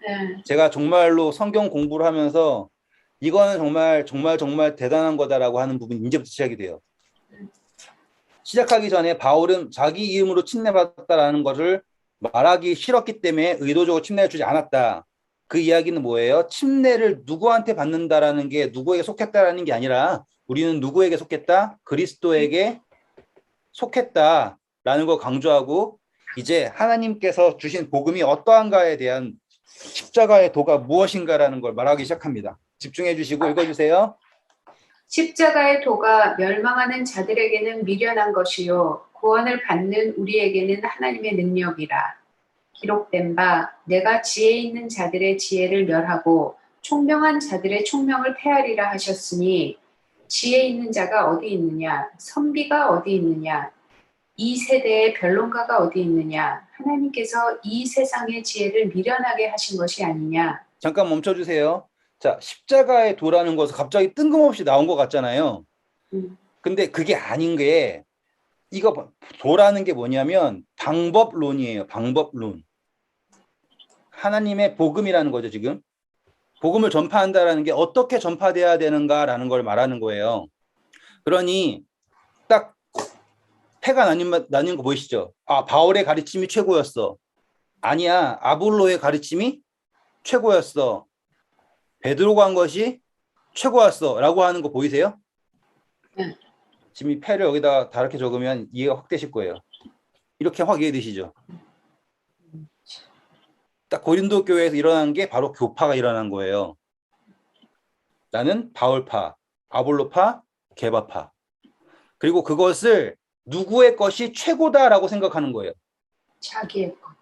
네. 제가 정말로 성경 공부를 하면서 이거는 정말 대단한 거다라고 하는 부분이 이제부터 시작이 돼요. 시작하기 전에 바울은 자기 이름으로 침례받았다라는 것을 말하기 싫었기 때문에 의도적으로 침례를 주지 않았다. 그 이야기는 뭐예요? 침례를 누구한테 받는다라는 게 누구에게 속했다라는 게 아니라 우리는 누구에게 속했다? 그리스도에게 속했다라는 걸 강조하고 이제 하나님께서 주신 복음이 어떠한가에 대한 십자가의 도가 무엇인가라는 걸 말하기 시작합니다. 집중해 주시고 읽어주세요. 십자가의 도가 멸망하는 자들에게는 미련한 것이요 구원을 받는 우리에게는 하나님의 능력이라. 기록된 바 내가 지혜 있는 자들의 지혜를 멸하고 총명한 자들의 총명을 폐하리라 하셨으니 지혜 있는 자가 어디 있느냐 선비가 어디 있느냐 이 세대의 변론가가 어디 있느냐 하나님께서 이 세상의 지혜를 미련하게 하신 것이 아니냐. 잠깐 멈춰주세요. 자, 십자가의 도라는 것은 갑자기 뜬금없이 나온 것 같잖아요. 근데 그게 아닌 게 도라는 게 뭐냐면 방법론이에요. 방법론. 하나님의 복음이라는 거죠, 지금. 복음을 전파한다라는 게 어떻게 전파돼야 되는가라는 걸 말하는 거예요. 그러니 딱 패가 나뉜 거 보이시죠? 아, 바울의 가르침이 최고였어. 아니야, 아볼로의 가르침이 최고였어. 베드로가 한 것이 최고였어. 라고 하는 거 보이세요? 네. 지금 이 패를 여기다가 다르게 적으면 이해가 확 되실 거예요. 이렇게 확 이해되시죠? 딱 고린도 교회에서 일어난 게 바로 교파가 일어난 거예요. 나는 바울파, 아볼로파, 게바파. 그리고 그것을 누구의 것이 최고다라고 생각하는 거예요. 자기의 것.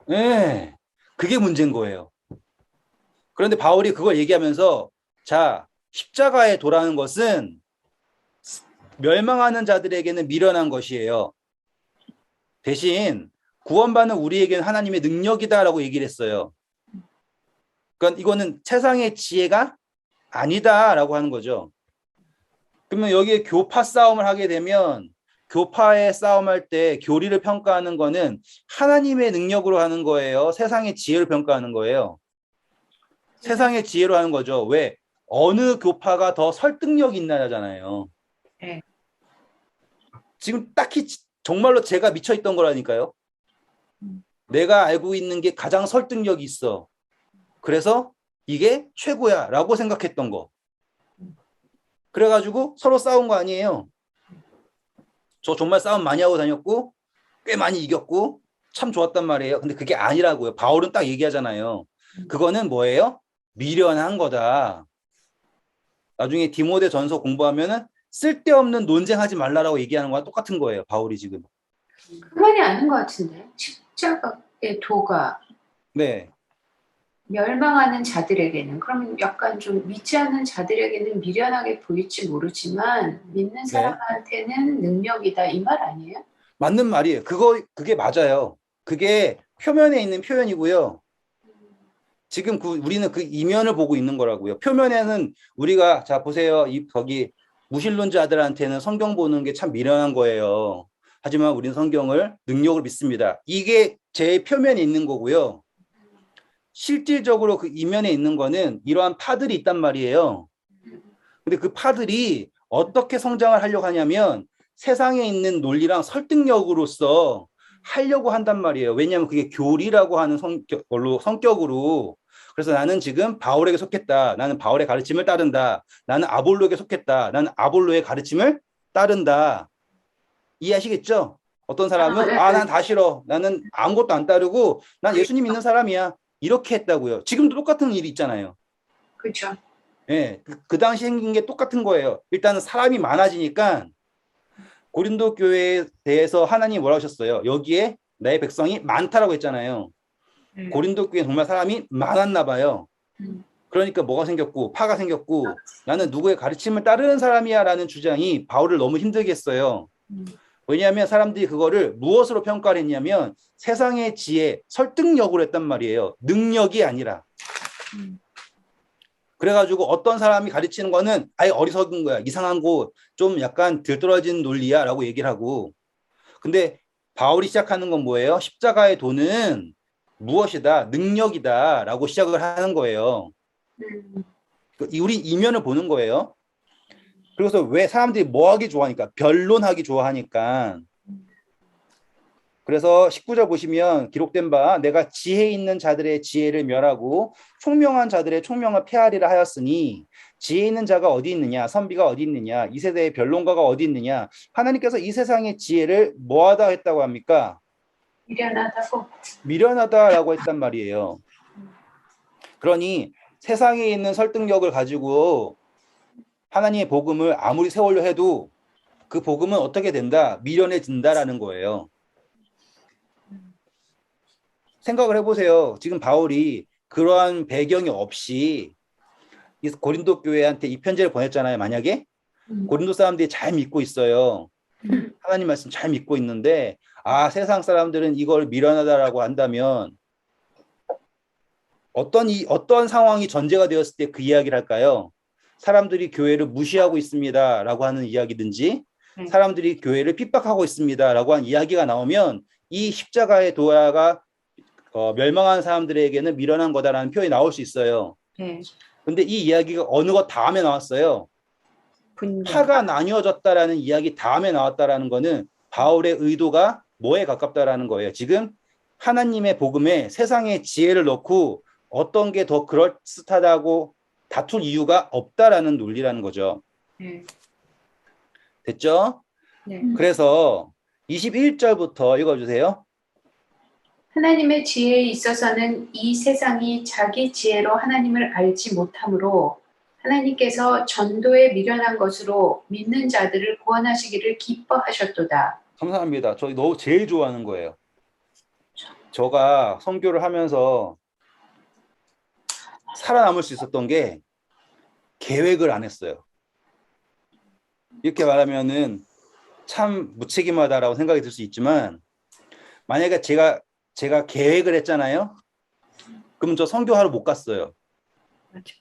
네, 그게 문제인 거예요. 그런데 바울이 그걸 얘기하면서 자, 십자가에 도라는 것은 멸망하는 자들에게는 미련한 것이에요. 대신 구원받는 우리에게는 하나님의 능력이다라고 얘기를 했어요. 그러니까 이거는 세상의 지혜가 아니다라고 하는 거죠. 그러면 여기에 교파 싸움을 하게 되면 교파의 싸움할 때 교리를 평가하는 거는 하나님의 능력으로 하는 거예요. 세상의 지혜로 평가하는 거예요. 세상의 지혜로 하는 거죠. 왜? 어느 교파가 더 설득력이 있나잖아요. 네. 지금 딱히 정말로 제가 미쳐있던 거라니까요. 내가 알고 있는 게 가장 설득력이 있어. 그래서 이게 최고야 라고 생각했던 거. 그래가지고 서로 싸운 거 아니에요. 저 정말 싸움 많이 하고 다녔고 꽤 많이 이겼고 참 좋았단 말이에요. 근데 그게 아니라고요. 바울은 딱 얘기하잖아요. 그거는 뭐예요? 미련한 거다. 나중에 디모데 전서 공부하면은 쓸데없는 논쟁하지 말라라고 얘기하는 거랑 똑같은 거예요. 바울이 지금. 그 말이 아닌 것 같은데. 십자가의 도가 네. 멸망하는 자들에게는, 그러면 약간 좀 믿지 않는 자들에게는 미련하게 보일지 모르지만 믿는 사람한테는 능력이다, 이 말 아니에요? 맞는 말이에요. 그게 맞아요. 그게 표면에 있는 표현이고요. 지금 우리는 그 이면을 보고 있는 거라고요. 표면에는 우리가 자 보세요. 거기 무신론자들한테는 성경 보는 게 참 미련한 거예요. 하지만 우리는 성경을 능력을 믿습니다. 이게 제 표면에 있는 거고요. 실질적으로 그 이면에 있는 거는 이러한 파들이 있단 말이에요. 근데 그 파들이 어떻게 성장을 하려고 하냐면 세상에 있는 논리랑 설득력으로서 하려고 한단 말이에요. 왜냐하면 그게 교리라고 하는 성격으로. 그래서 나는 지금 바울에게 속했다. 나는 바울의 가르침을 따른다. 나는 아볼로에게 속했다. 나는 아볼로의 가르침을 따른다. 이해하시겠죠? 어떤 사람은 난 다 싫어. 나는 아무것도 안 따르고 난 예수님 믿는 사람이야. 이렇게 했다고요. 지금도 똑같은 일이 있잖아요. 그렇죠. 예, 그 당시 생긴 게 똑같은 거예요. 일단은 사람이 많아지니까 고린도 교회에 대해서 하나님이 뭐라고 하셨어요? 여기에 나의 백성이 많다라고 했잖아요. 고린도 교회에 정말 사람이 많았나 봐요. 그러니까 뭐가 생겼고 파가 생겼고 나는 누구의 가르침을 따르는 사람이야 라는 주장이 바울을 너무 힘들게 했어요. 왜냐하면 사람들이 그거를 무엇으로 평가를 했냐면 세상의 지혜, 설득력으로 했단 말이에요. 능력이 아니라. 그래가지고 어떤 사람이 가르치는 거는 아예 어리석은 거야. 이상한 거 좀 약간 들떨어진 논리야 라고 얘기를 하고. 근데 바울이 시작하는 건 뭐예요? 십자가의 도는 무엇이다? 능력이다 라고 시작을 하는 거예요. 우리 이면을 보는 거예요. 그래서 왜 사람들이 뭐 하기 좋아하니까? 변론하기 좋아하니까. 그래서 19절 보시면 기록된 바 내가 지혜 있는 자들의 지혜를 멸하고 총명한 자들의 총명을 폐하리라 하였으니 지혜 있는 자가 어디 있느냐? 선비가 어디 있느냐? 이 세대의 변론가가 어디 있느냐? 하나님께서 이 세상의 지혜를 뭐하다 했다고 합니까? 미련하다고. 미련하다라고 했단 말이에요. 그러니 세상에 있는 설득력을 가지고 하나님의 복음을 아무리 세우려 해도 그 복음은 어떻게 된다? 미련해진다라는 거예요. 생각을 해보세요. 지금 바울이 그러한 배경이 없이 이 고린도 교회한테 이 편지를 보냈잖아요. 만약에 고린도 사람들이 잘 믿고 있어요. 하나님 말씀 잘 믿고 있는데 세상 사람들은 이걸 미련하다라고 한다면 어떤 상황이 전제가 되었을 때 그 이야기를 할까요? 사람들이 교회를 무시하고 있습니다 라고 하는 이야기든지 사람들이 교회를 핍박하고 있습니다라고 한 이야기가 나오면 이 십자가의 도야가 멸망한 사람들에게는 미련한 거다라는 표현이 나올 수 있어요. 네. 근데 이 이야기가 어느 것 다음에 나왔어요. 분명. 파가 나뉘어졌다라는 이야기 다음에 나왔다라는 거는 바울의 의도가 뭐에 가깝다라는 거예요. 지금 하나님의 복음에 세상의 지혜를 넣고 어떤 게 더 그럴듯하다고 다툴 이유가 없다라는 논리라는 거죠. 네. 됐죠? 네. 그래서 21절부터 읽어주세요. 하나님의 지혜에 있어서는 이 세상이 자기 지혜로 하나님을 알지 못하므로 하나님께서 전도에 미련한 것으로 믿는 자들을 구원하시기를 기뻐하셨도다. 감사합니다. 저 너무 제일 좋아하는 거예요. 저가 선교를 하면서 살아남을 수 있었던 게 계획을 안 했어요. 이렇게 말하면은 참 무책임하다라고 생각이 들 수 있지만 만약에 제가 계획을 했잖아요. 그럼 저 선교하러 못 갔어요. 맞아.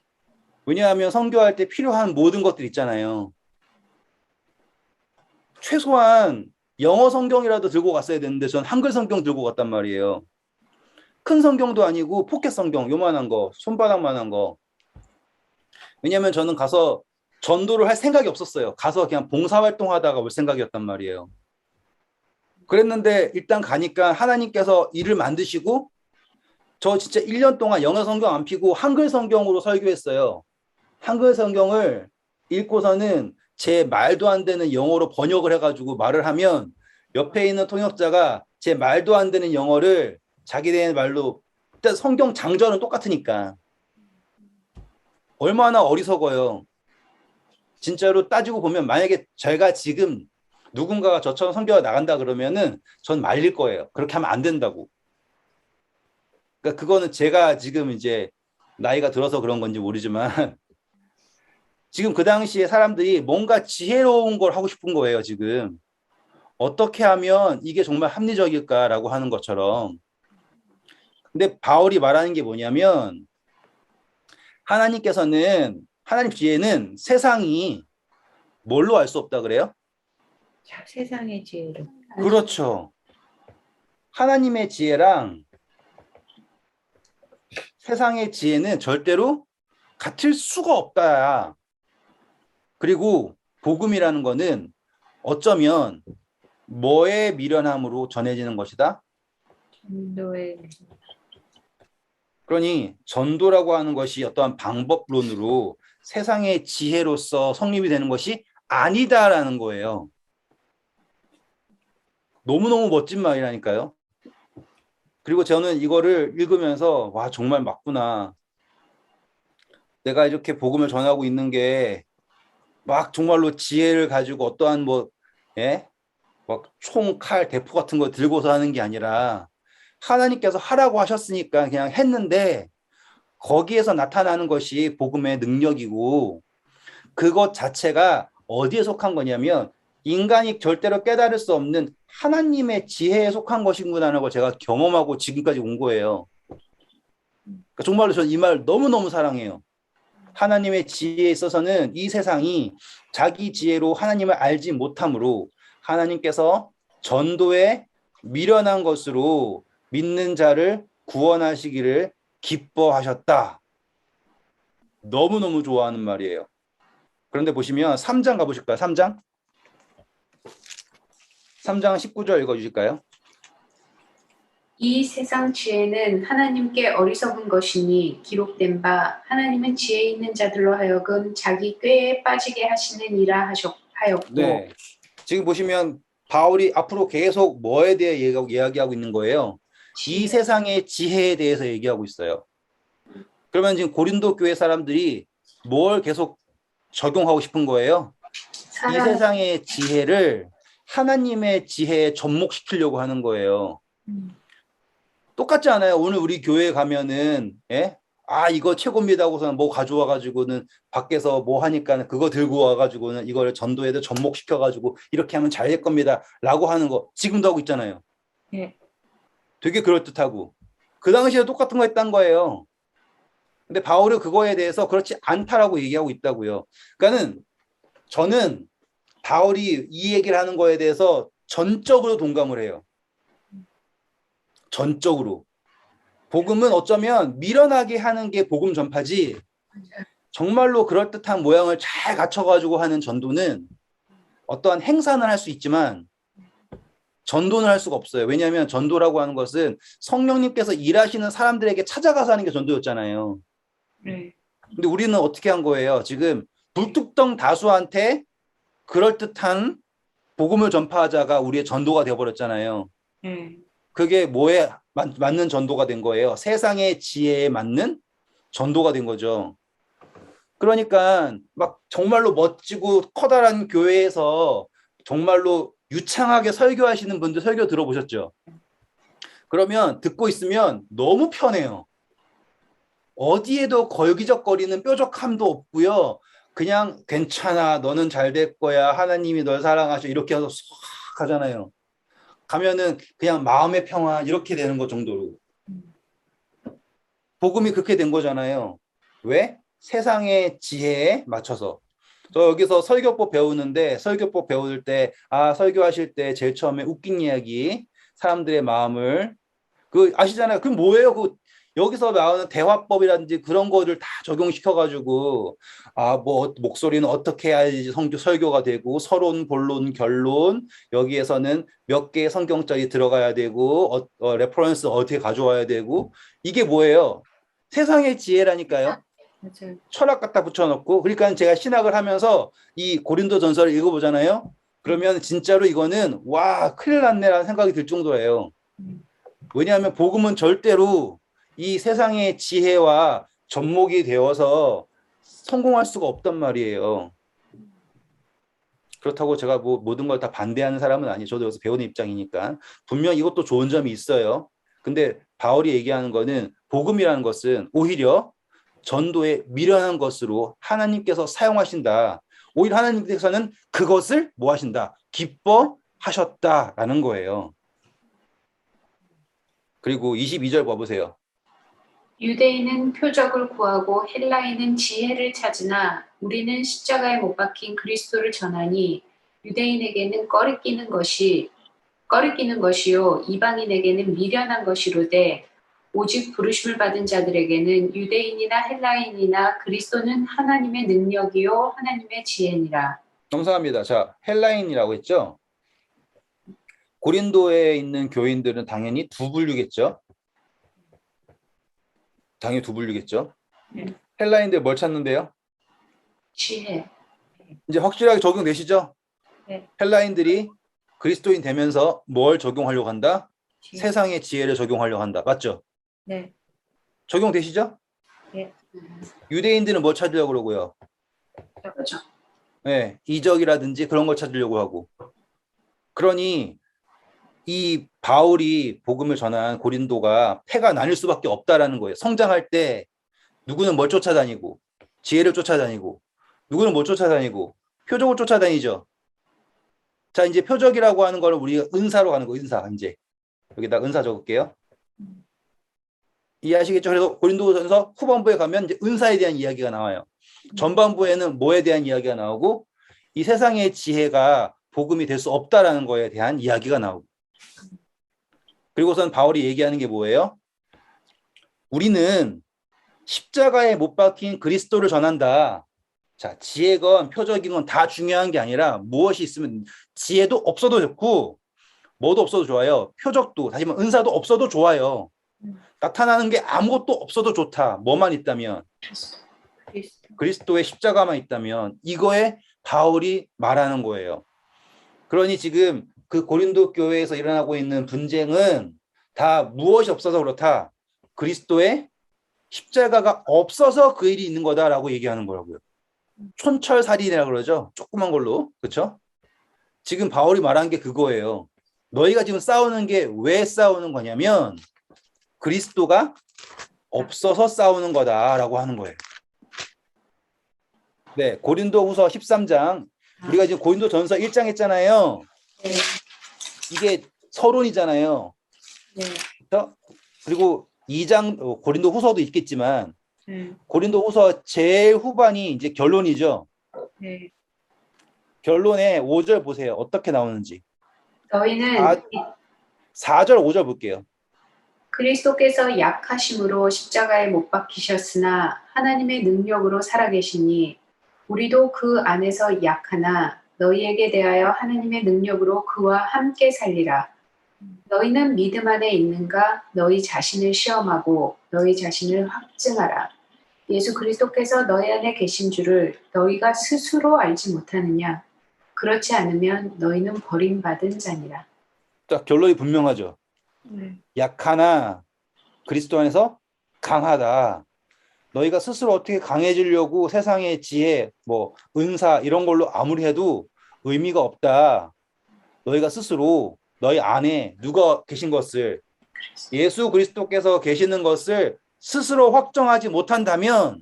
왜냐하면 선교할 때 필요한 모든 것들 있잖아요. 최소한 영어 성경이라도 들고 갔어야 되는데 전 한글 성경 들고 갔단 말이에요. 큰 성경도 아니고 포켓 성경 요만한 거, 손바닥만한 거. 왜냐하면 저는 가서 전도를 할 생각이 없었어요. 가서 그냥 봉사활동하다가 올 생각이었단 말이에요. 그랬는데 일단 가니까 하나님께서 일을 만드시고 저 진짜 1년 동안 영어 성경 안 피고 한글 성경으로 설교했어요. 한글 성경을 읽고서는 제 말도 안 되는 영어로 번역을 해가지고 말을 하면 옆에 있는 통역자가 제 말도 안 되는 영어를 자기네 말로 일단 성경 장절은 똑같으니까 얼마나 어리석어요. 진짜로 따지고 보면 만약에 제가 지금 누군가가 저처럼 선교가 나간다 그러면은 전 말릴 거예요. 그렇게 하면 안 된다고. 그러니까 그거는 제가 지금 이제 나이가 들어서 그런 건지 모르지만 지금 그 당시에 사람들이 뭔가 지혜로운 걸 하고 싶은 거예요, 지금. 어떻게 하면 이게 정말 합리적일까라고 하는 것처럼. 근데 바울이 말하는 게 뭐냐면 하나님 지혜는 세상이 뭘로 알 수 없다 그래요? 자, 세상의 지혜로. 그렇죠. 하나님의 지혜랑 세상의 지혜는 절대로 같을 수가 없다. 그리고 복음이라는 거는 어쩌면 뭐의 미련함으로 전해지는 것이다? 전도의 그러니 전도라고 하는 것이 어떠한 방법론으로 세상의 지혜로서 성립이 되는 것이 아니다라는 거예요. 너무너무 멋진 말이라니까요. 그리고 저는 이거를 읽으면서 와 정말 맞구나. 내가 이렇게 복음을 전하고 있는 게 막 정말로 지혜를 가지고 어떠한 뭐 예? 막 총, 칼, 대포 같은 거 들고서 하는 게 아니라 하나님께서 하라고 하셨으니까 그냥 했는데 거기에서 나타나는 것이 복음의 능력이고 그것 자체가 어디에 속한 거냐면 인간이 절대로 깨달을 수 없는 하나님의 지혜에 속한 것이구나라는 걸 제가 경험하고 지금까지 온 거예요. 그러니까 정말로 저는 이 말 너무너무 사랑해요. 하나님의 지혜에 있어서는 이 세상이 자기 지혜로 하나님을 알지 못하므로 하나님께서 전도에 미련한 것으로 믿는 자를 구원하시기를 기뻐하셨다. 너무너무 좋아하는 말이에요. 그런데 보시면 3장 가보실까요? 3장 19절 읽어주실까요? 이 세상 지혜는 하나님께 어리석은 것이니 기록된 바 하나님은 지혜 있는 자들로 하여금 자기 꾀에 빠지게 하시느니라 하였고 네. 지금 보시면 바울이 앞으로 계속 뭐에 대해 이야기하고 있는 거예요? 이 세상의 지혜에 대해서 얘기하고 있어요. 그러면 지금 고린도 교회 사람들이 뭘 계속 적용하고 싶은 거예요? 이 세상의 지혜를 하나님의 지혜에 접목시키려고 하는 거예요. 똑같지 않아요? 오늘 우리 교회에 가면은 예? 아 이거 최고입니다 하고서는 뭐 가져와 가지고는 밖에서 뭐 하니까 그거 들고 와 가지고는 이걸 전도에도 접목시켜 가지고 이렇게 하면 잘 될 겁니다 라고 하는 거 지금도 하고 있잖아요. 네. 되게 그럴듯하고 그 당시에 똑같은 거 했단 거예요. 근데 바울은 그거에 대해서 그렇지 않다라고 얘기하고 있다고요. 그러니까는 저는 바울이 이 얘기를 하는 거에 대해서 전적으로 동감을 해요. 전적으로. 복음은 어쩌면 미련하게 하는 게 복음 전파지, 정말로 그럴듯한 모양을 잘 갖춰가지고 하는 전도는 어떠한 행사는 할 수 있지만 전도는 할 수가 없어요. 왜냐하면 전도라고 하는 것은 성령님께서 일하시는 사람들에게 찾아가서 하는 게 전도였잖아요. 네. 근데 우리는 어떻게 한 거예요? 지금 불특정 다수한테 그럴듯한 복음을 전파하자가 우리의 전도가 되어버렸잖아요. 네. 그게 뭐에 맞는 전도가 된 거예요? 세상의 지혜에 맞는 전도가 된 거죠. 그러니까 막 정말로 멋지고 커다란 교회에서 정말로 유창하게 설교하시는 분들 설교 들어보셨죠? 그러면 듣고 있으면 너무 편해요. 어디에도 걸기적거리는 뾰족함도 없고요. 그냥 괜찮아, 너는 잘 될 거야, 하나님이 널 사랑하셔, 이렇게 해서 쏙 하잖아요. 가면은 그냥 마음의 평화 이렇게 되는 것 정도로. 복음이 그렇게 된 거잖아요. 왜? 세상의 지혜에 맞춰서. 저 여기서 설교법 배우는데, 설교법 배울 때, 설교하실 때 제일 처음에 웃긴 이야기, 사람들의 마음을, 아시잖아요. 그럼 뭐예요? 여기서 나오는 대화법이라든지 그런 거를 다 적용시켜가지고, 뭐, 목소리는 어떻게 해야지 설교가 되고, 서론, 본론, 결론, 여기에서는 몇 개의 성경절이 들어가야 되고, 레퍼런스 어떻게 가져와야 되고, 이게 뭐예요? 세상의 지혜라니까요. 맞아요. 철학 갖다 붙여놓고. 그러니까 제가 신학을 하면서 이 고린도 전서를 읽어보잖아요. 그러면 진짜로 이거는 와, 큰일 났네라는 생각이 들 정도예요. 왜냐하면 복음은 절대로 이 세상의 지혜와 접목이 되어서 성공할 수가 없단 말이에요. 그렇다고 제가 뭐 모든 걸 다 반대하는 사람은 아니에요. 저도 여기서 배우는 입장이니까. 분명 이것도 좋은 점이 있어요. 근데 바울이 얘기하는 거는 복음이라는 것은 오히려 전도에 미련한 것으로 하나님께서 사용하신다. 오히려 하나님께서는 그것을 뭐 하신다? 기뻐하셨다라는 거예요. 그리고 22절 봐보세요. 유대인은 표적을 구하고 헬라인은 지혜를 찾으나 우리는 십자가에 못 박힌 그리스도를 전하니 유대인에게는 꺼리끼는 것이요 이방인에게는 미련한 것이로되 오직 부르심을 받은 자들에게는 유대인이나 헬라인이나 그리스도는 하나님의 능력이요 하나님의 지혜니라. 감사합니다. 자, 헬라인이라고 했죠? 고린도에 있는 교인들은 당연히 두 분류겠죠? 당연히 두 분류겠죠? 헬라인들 뭘 찾는데요? 지혜. 이제 확실하게 적용되시죠? 네. 헬라인들이 그리스도인 되면서 뭘 적용하려고 한다? 지혜. 세상의 지혜를 적용하려고 한다. 맞죠? 네. 적용되시죠? 네. 유대인들은 뭐 찾으려고 그러고요? 그렇죠. 네, 이적이라든지 그런 걸 찾으려고 하고. 그러니 이 바울이 복음을 전한 고린도가 패가 나뉠 수밖에 없다라는 거예요. 성장할 때 누구는 뭘 쫓아다니고 지혜를 쫓아다니고 누구는 뭘 쫓아다니고 표적을 쫓아다니죠. 자, 이제 표적이라고 하는 거를 우리가 은사로 가는 거, 은사. 이제 여기다 은사 적을게요. 이해하시겠죠? 그래서 고린도전서 후반부에 가면 이제 은사에 대한 이야기가 나와요. 전반부에는 뭐에 대한 이야기가 나오고 이 세상의 지혜가 복음이 될 수 없다라는 거에 대한 이야기가 나오고. 그리고선 바울이 얘기하는 게 뭐예요? 우리는 십자가에 못 박힌 그리스도를 전한다. 자, 지혜건 표적이건 다 중요한 게 아니라 무엇이 있으면 지혜도 없어도 좋고 뭐도 없어도 좋아요. 표적도, 다시 말하면 은사도 없어도 좋아요. 나타나는 게 아무것도 없어도 좋다. 뭐만 있다면? 그리스도의 십자가만 있다면 이거에 바울이 말하는 거예요. 그러니 지금 그 고린도 교회에서 일어나고 있는 분쟁은 다 무엇이 없어서 그렇다. 그리스도의 십자가가 없어서 그 일이 있는 거다라고 얘기하는 거라고요. 촌철살인이라고 그러죠. 조그만 걸로. 그렇죠? 지금 바울이 말한 게 그거예요. 너희가 지금 싸우는 게 왜 싸우는 거냐면 그리스도가 없어서 싸우는 거다라고 하는 거예요. 네, 고린도후서 13장. 우리가 지금 고린도전서 1장 했잖아요. 네. 이게 서론이잖아요. 네. 그리고 2장 고린도후서도 있겠지만 고린도후서 제일 후반이 이제 결론이죠. 네. 결론에 5절 보세요. 어떻게 나오는지. 너희는 4절, 5절 볼게요. 그리스도께서 약하심으로 십자가에 못 박히셨으나 하나님의 능력으로 살아계시니 우리도 그 안에서 약하나 너희에게 대하여 하나님의 능력으로 그와 함께 살리라. 너희는 믿음 안에 있는가? 너희 자신을 시험하고 너희 자신을 확증하라. 예수 그리스도께서 너희 안에 계신 줄을 너희가 스스로 알지 못하느냐? 그렇지 않으면 너희는 버림받은 자니라. 자, 결론이 분명하죠. 네. 약하나 그리스도 안에서 강하다. 너희가 스스로 어떻게 강해지려고 세상의 지혜, 뭐 은사 이런 걸로 아무리 해도 의미가 없다. 너희가 스스로 너희 안에 누가 계신 것을, 예수 그리스도께서 계시는 것을 스스로 확정하지 못한다면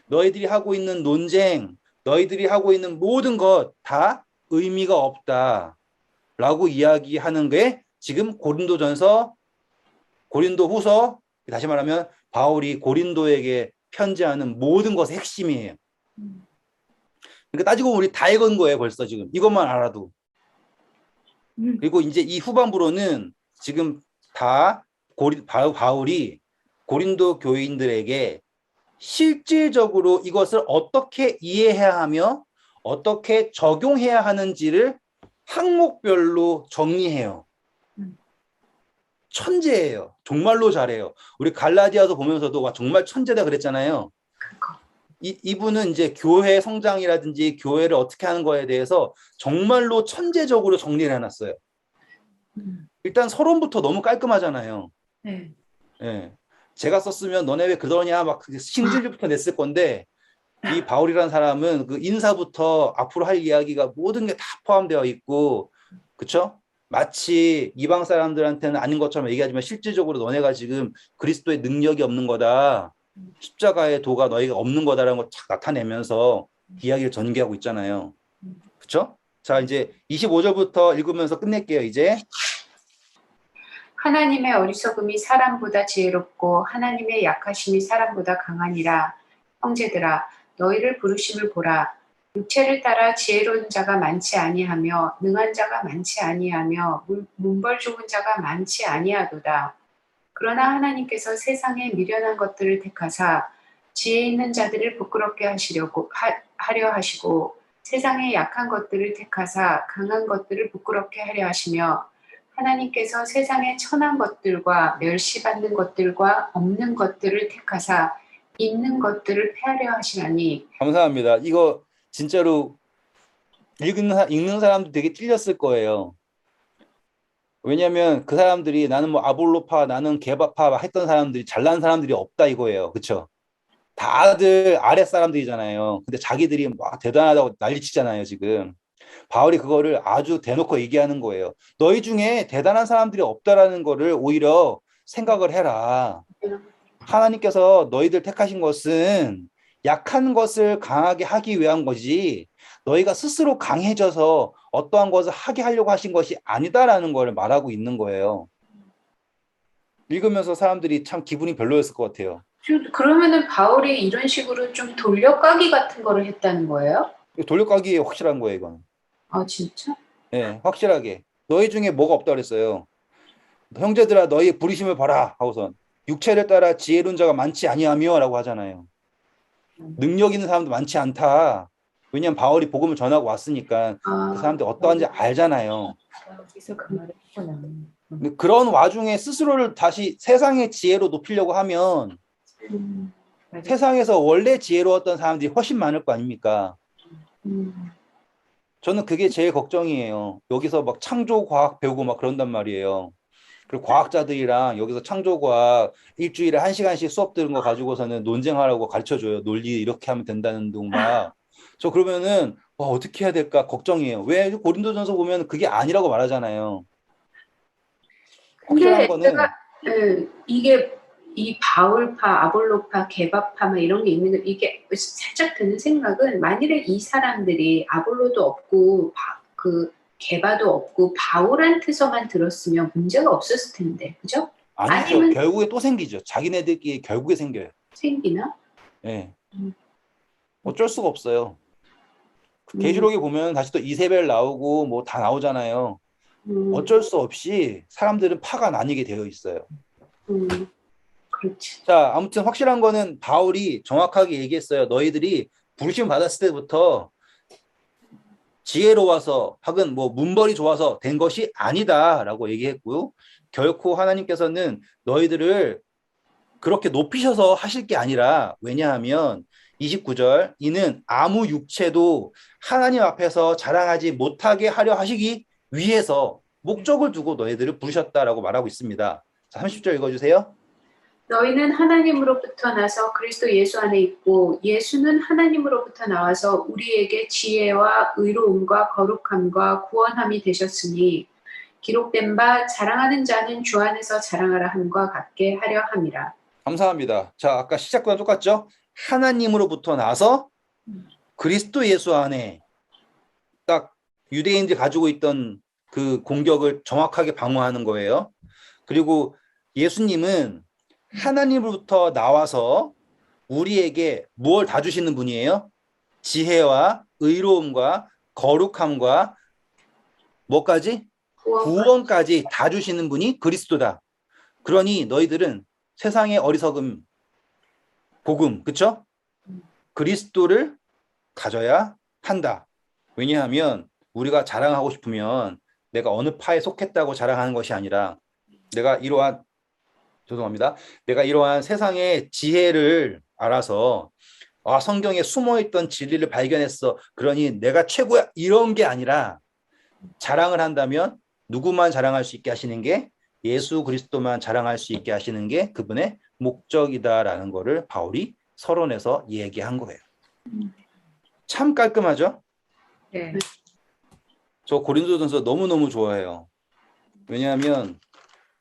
너희들이 하고 있는 논쟁, 너희들이 하고 있는 모든 것 다 의미가 없다라고 이야기하는 게 지금 고린도전서, 고린도후서, 다시 말하면 바울이 고린도에게 편지하는 모든 것의 핵심이에요. 그러니까 따지고 보면 우리 다 읽은 거예요, 벌써 지금. 이것만 알아도. 그리고 이제 이 후반부로는 지금 다 바울이 고린도 교인들에게 실질적으로 이것을 어떻게 이해해야 하며 어떻게 적용해야 하는지를 항목별로 정리해요. 천재예요. 정말로 잘해요. 우리 갈라디아서 보면서도 와, 정말 천재다 그랬잖아요. 이분은 이제 교회 성장이라든지 교회를 어떻게 하는 거에 대해서 정말로 천재적으로 정리를 해놨어요. 일단 서론부터 너무 깔끔하잖아요. 네. 예. 제가 썼으면 너네 왜 그러냐 막 신질부터 냈을 건데 이 바울이라는 사람은 그 인사부터 앞으로 할 이야기가 모든 게 다 포함되어 있고, 그쵸? 마치 이방 사람들한테는 아닌 것처럼 얘기하지만 실질적으로 너네가 지금 그리스도의 능력이 없는 거다. 십자가의 도가 너희가 없는 거다라는 걸 착 나타내면서 이야기를 전개하고 있잖아요. 그쵸? 자, 이제 25절부터 읽으면서 끝낼게요, 이제. 하나님의 어리석음이 사람보다 지혜롭고 하나님의 약하심이 사람보다 강하니라. 형제들아 너희를 부르심을 보라. 육체를 따라 지혜로운 자가 많지 아니하며 능한 자가 많지 아니하며 문벌 좋은 자가 많지 아니하도다. 그러나 하나님께서 세상에 미련한 것들을 택하사 지혜 있는 자들을 부끄럽게 하려 하시고 세상에 약한 것들을 택하사 강한 것들을 부끄럽게 하려 하시며 하나님께서 세상에 천한 것들과 멸시받는 것들과 없는 것들을 택하사 있는 것들을 폐하려 하시나니. 감사합니다. 이거 진짜로 읽는 사람도 되게 틀렸을 거예요. 왜냐하면 그 사람들이 나는 뭐 아볼로파, 나는 게바파 했던 사람들이 잘난 사람들이 없다 이거예요. 그렇죠? 다들 아랫 사람들이잖아요. 근데 자기들이 막 대단하다고 난리치잖아요, 지금. 바울이 그거를 아주 대놓고 얘기하는 거예요. 너희 중에 대단한 사람들이 없다라는 거를 오히려 생각을 해라. 하나님께서 너희들 택하신 것은 약한 것을 강하게 하기 위한 거지 너희가 스스로 강해져서 어떠한 것을 하게 하려고 하신 것이 아니다라는 걸 말하고 있는 거예요. 읽으면서 사람들이 참 기분이 별로였을 것 같아요. 그러면은 바울이 이런 식으로 좀 돌려까기 같은 거를 했다는 거예요? 돌려가기에 확실한 거예요, 이건. 아 진짜? 네, 확실하게. 너희 중에 뭐가 없다 그랬어요. 형제들아 너희 부르심을 봐라 하고선 육체를 따라 지혜로운 자가 많지 아니하며 라고 하잖아요. 능력 있는 사람도 많지 않다. 왜냐하면 바울이 복음을 전하고 왔으니까 그 사람들이 어떠한지 알잖아요. 여기서 그 말을 했구나. 근데 그런 와중에 스스로를 다시 세상의 지혜로 높이려고 하면 맞아. 세상에서 원래 지혜로웠던 사람들이 훨씬 많을 거 아닙니까? 저는 그게 제일 걱정이에요. 여기서 막 창조과학 배우고 막 그런단 말이에요. 그리고 과학자들이랑 여기서 창조과학 일주일에 1시간씩 수업 들은 거 가지고서는 논쟁하라고 가르쳐줘요. 논리 이렇게 하면 된다는 둥 막. 저 그러면은 와, 어떻게 해야 될까 걱정이에요. 왜 고린도전서 보면 그게 아니라고 말하잖아요. 확실한 근데 거는 제가 이게 이 바울파, 아볼로파, 게바파 막 이런 게 있는 거 이게 살짝 드는 생각은 만일에 이 사람들이 아볼로도 없고 그 게바도 없고 바울한테서만 들었으면 문제가 없었을 텐데, 그죠? 아니죠. 아니면 결국에 또 생기죠. 자기네들끼리 결국에 생겨요. 생기나? 예. 어쩔 수가 없어요. 계시록에 보면 다시 또 이세벨 나오고 뭐 다 나오잖아요. 어쩔 수 없이 사람들은 파가 나뉘게 되어 있어요. 그렇지. 자, 아무튼 확실한 거는 바울이 정확하게 얘기했어요. 너희들이 부르심 받았을 때부터 지혜로워서 혹은 뭐 문벌이 좋아서 된 것이 아니다라고 얘기했고요. 결코 하나님께서는 너희들을 그렇게 높이셔서 하실 게 아니라, 왜냐하면 29절, 이는 아무 육체도 하나님 앞에서 자랑하지 못하게 하려 하시기 위해서 목적을 두고 너희들을 부르셨다라고 말하고 있습니다. 자, 30절 읽어주세요. 너희는 하나님으로부터 나서 그리스도 예수 안에 있고 예수는 하나님으로부터 나와서 우리에게 지혜와 의로움과 거룩함과 구원함이 되셨으니 기록된 바 자랑하는 자는 주 안에서 자랑하라 함과 같게 하려 함이라. 감사합니다. 자, 아까 시작과 똑같죠? 하나님으로부터 나서 그리스도 예수 안에, 딱 유대인들이 가지고 있던 그 공격을 정확하게 방어하는 거예요. 그리고 예수님은 하나님으로부터 나와서 우리에게 무엇을 다 주시는 분이에요? 지혜와 의로움과 거룩함과 뭐까지? 구원까지 다 주시는 분이 그리스도다. 그러니 너희들은 세상의 어리석음, 복음, 그쵸? 그리스도를 가져야 한다. 왜냐하면 우리가 자랑하고 싶으면 내가 어느 파에 속했다고 자랑하는 것이 아니라 내가 이러한, 죄송합니다. 내가 이러한 세상의 지혜를 알아서 성경에 숨어있던 진리를 발견했어. 그러니 내가 최고야. 이런 게 아니라 자랑을 한다면 누구만 자랑할 수 있게 하시는 게 예수 그리스도만 자랑할 수 있게 하시는 게 그분의 목적이다라는 거를 바울이 서론에서 얘기한 거예요. 참 깔끔하죠? 네. 저 고린도전서 너무너무 좋아해요. 왜냐하면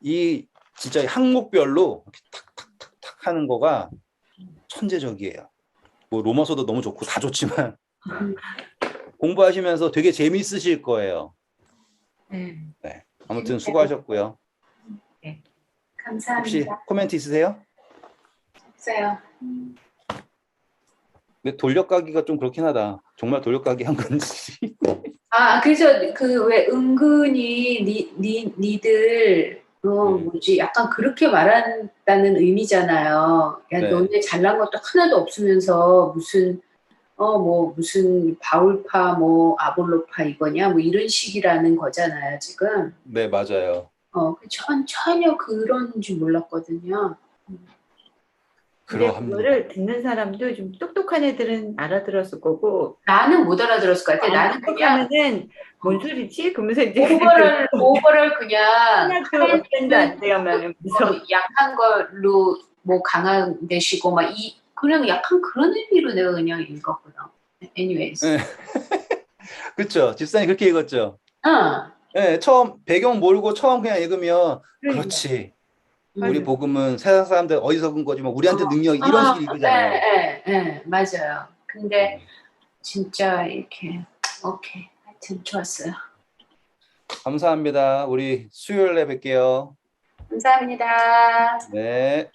이 진짜 항목별로 이렇게 탁탁탁탁 하는 거가 천재적이에요. 뭐 로마서도 너무 좋고 다 좋지만 공부하시면서 되게 재미있으실 거예요. 네. 아무튼 수고하셨고요. 네. 혹시 감사합니다. 코멘트 있으세요? 없어요. 근데 돌려가기가 좀 그렇긴 하다. 정말 돌려가기 한 건지. 그래서 그 왜 은근히 니들 뭐지 약간 그렇게 말한다는 의미잖아요. 야, 네. 너네 잘난 것도 하나도 없으면서 무슨 무슨 바울파 뭐 아볼로파 이거냐 뭐 이런 식이라는 거잖아요 지금. 네, 맞아요. 전혀 그런 줄 몰랐거든요. 근데 그러합니다. 그거를 듣는 사람도 좀 똑똑한 애들은 알아들었을 거고 나는 못 알아들었을 것 같아. 나는 그냥 똑똑하면은 뭔 소리지? 그러면서 이제 오버를 그냥 하나도 어텐드 안 돼야만 무서워. 약한 걸로 뭐 강한 대시고 막 그냥 약간 그런 의미로 내가 그냥 읽었거든. Anyways. 네. 그렇죠. 집사님 그렇게 읽었죠. 응. 네, 처음 배경 모르고 처음 그냥 읽으면 그러니까. 그렇지. 음. 우리 복음은 세상 사람들 어리석은 거지만 우리한테 능력 이런 식으로 읽으잖아요. 네, 맞아요. 근데 진짜 이렇게 오케이. 하여튼 좋았어요. 감사합니다. 우리 수요일에 뵐게요. 감사합니다. 네.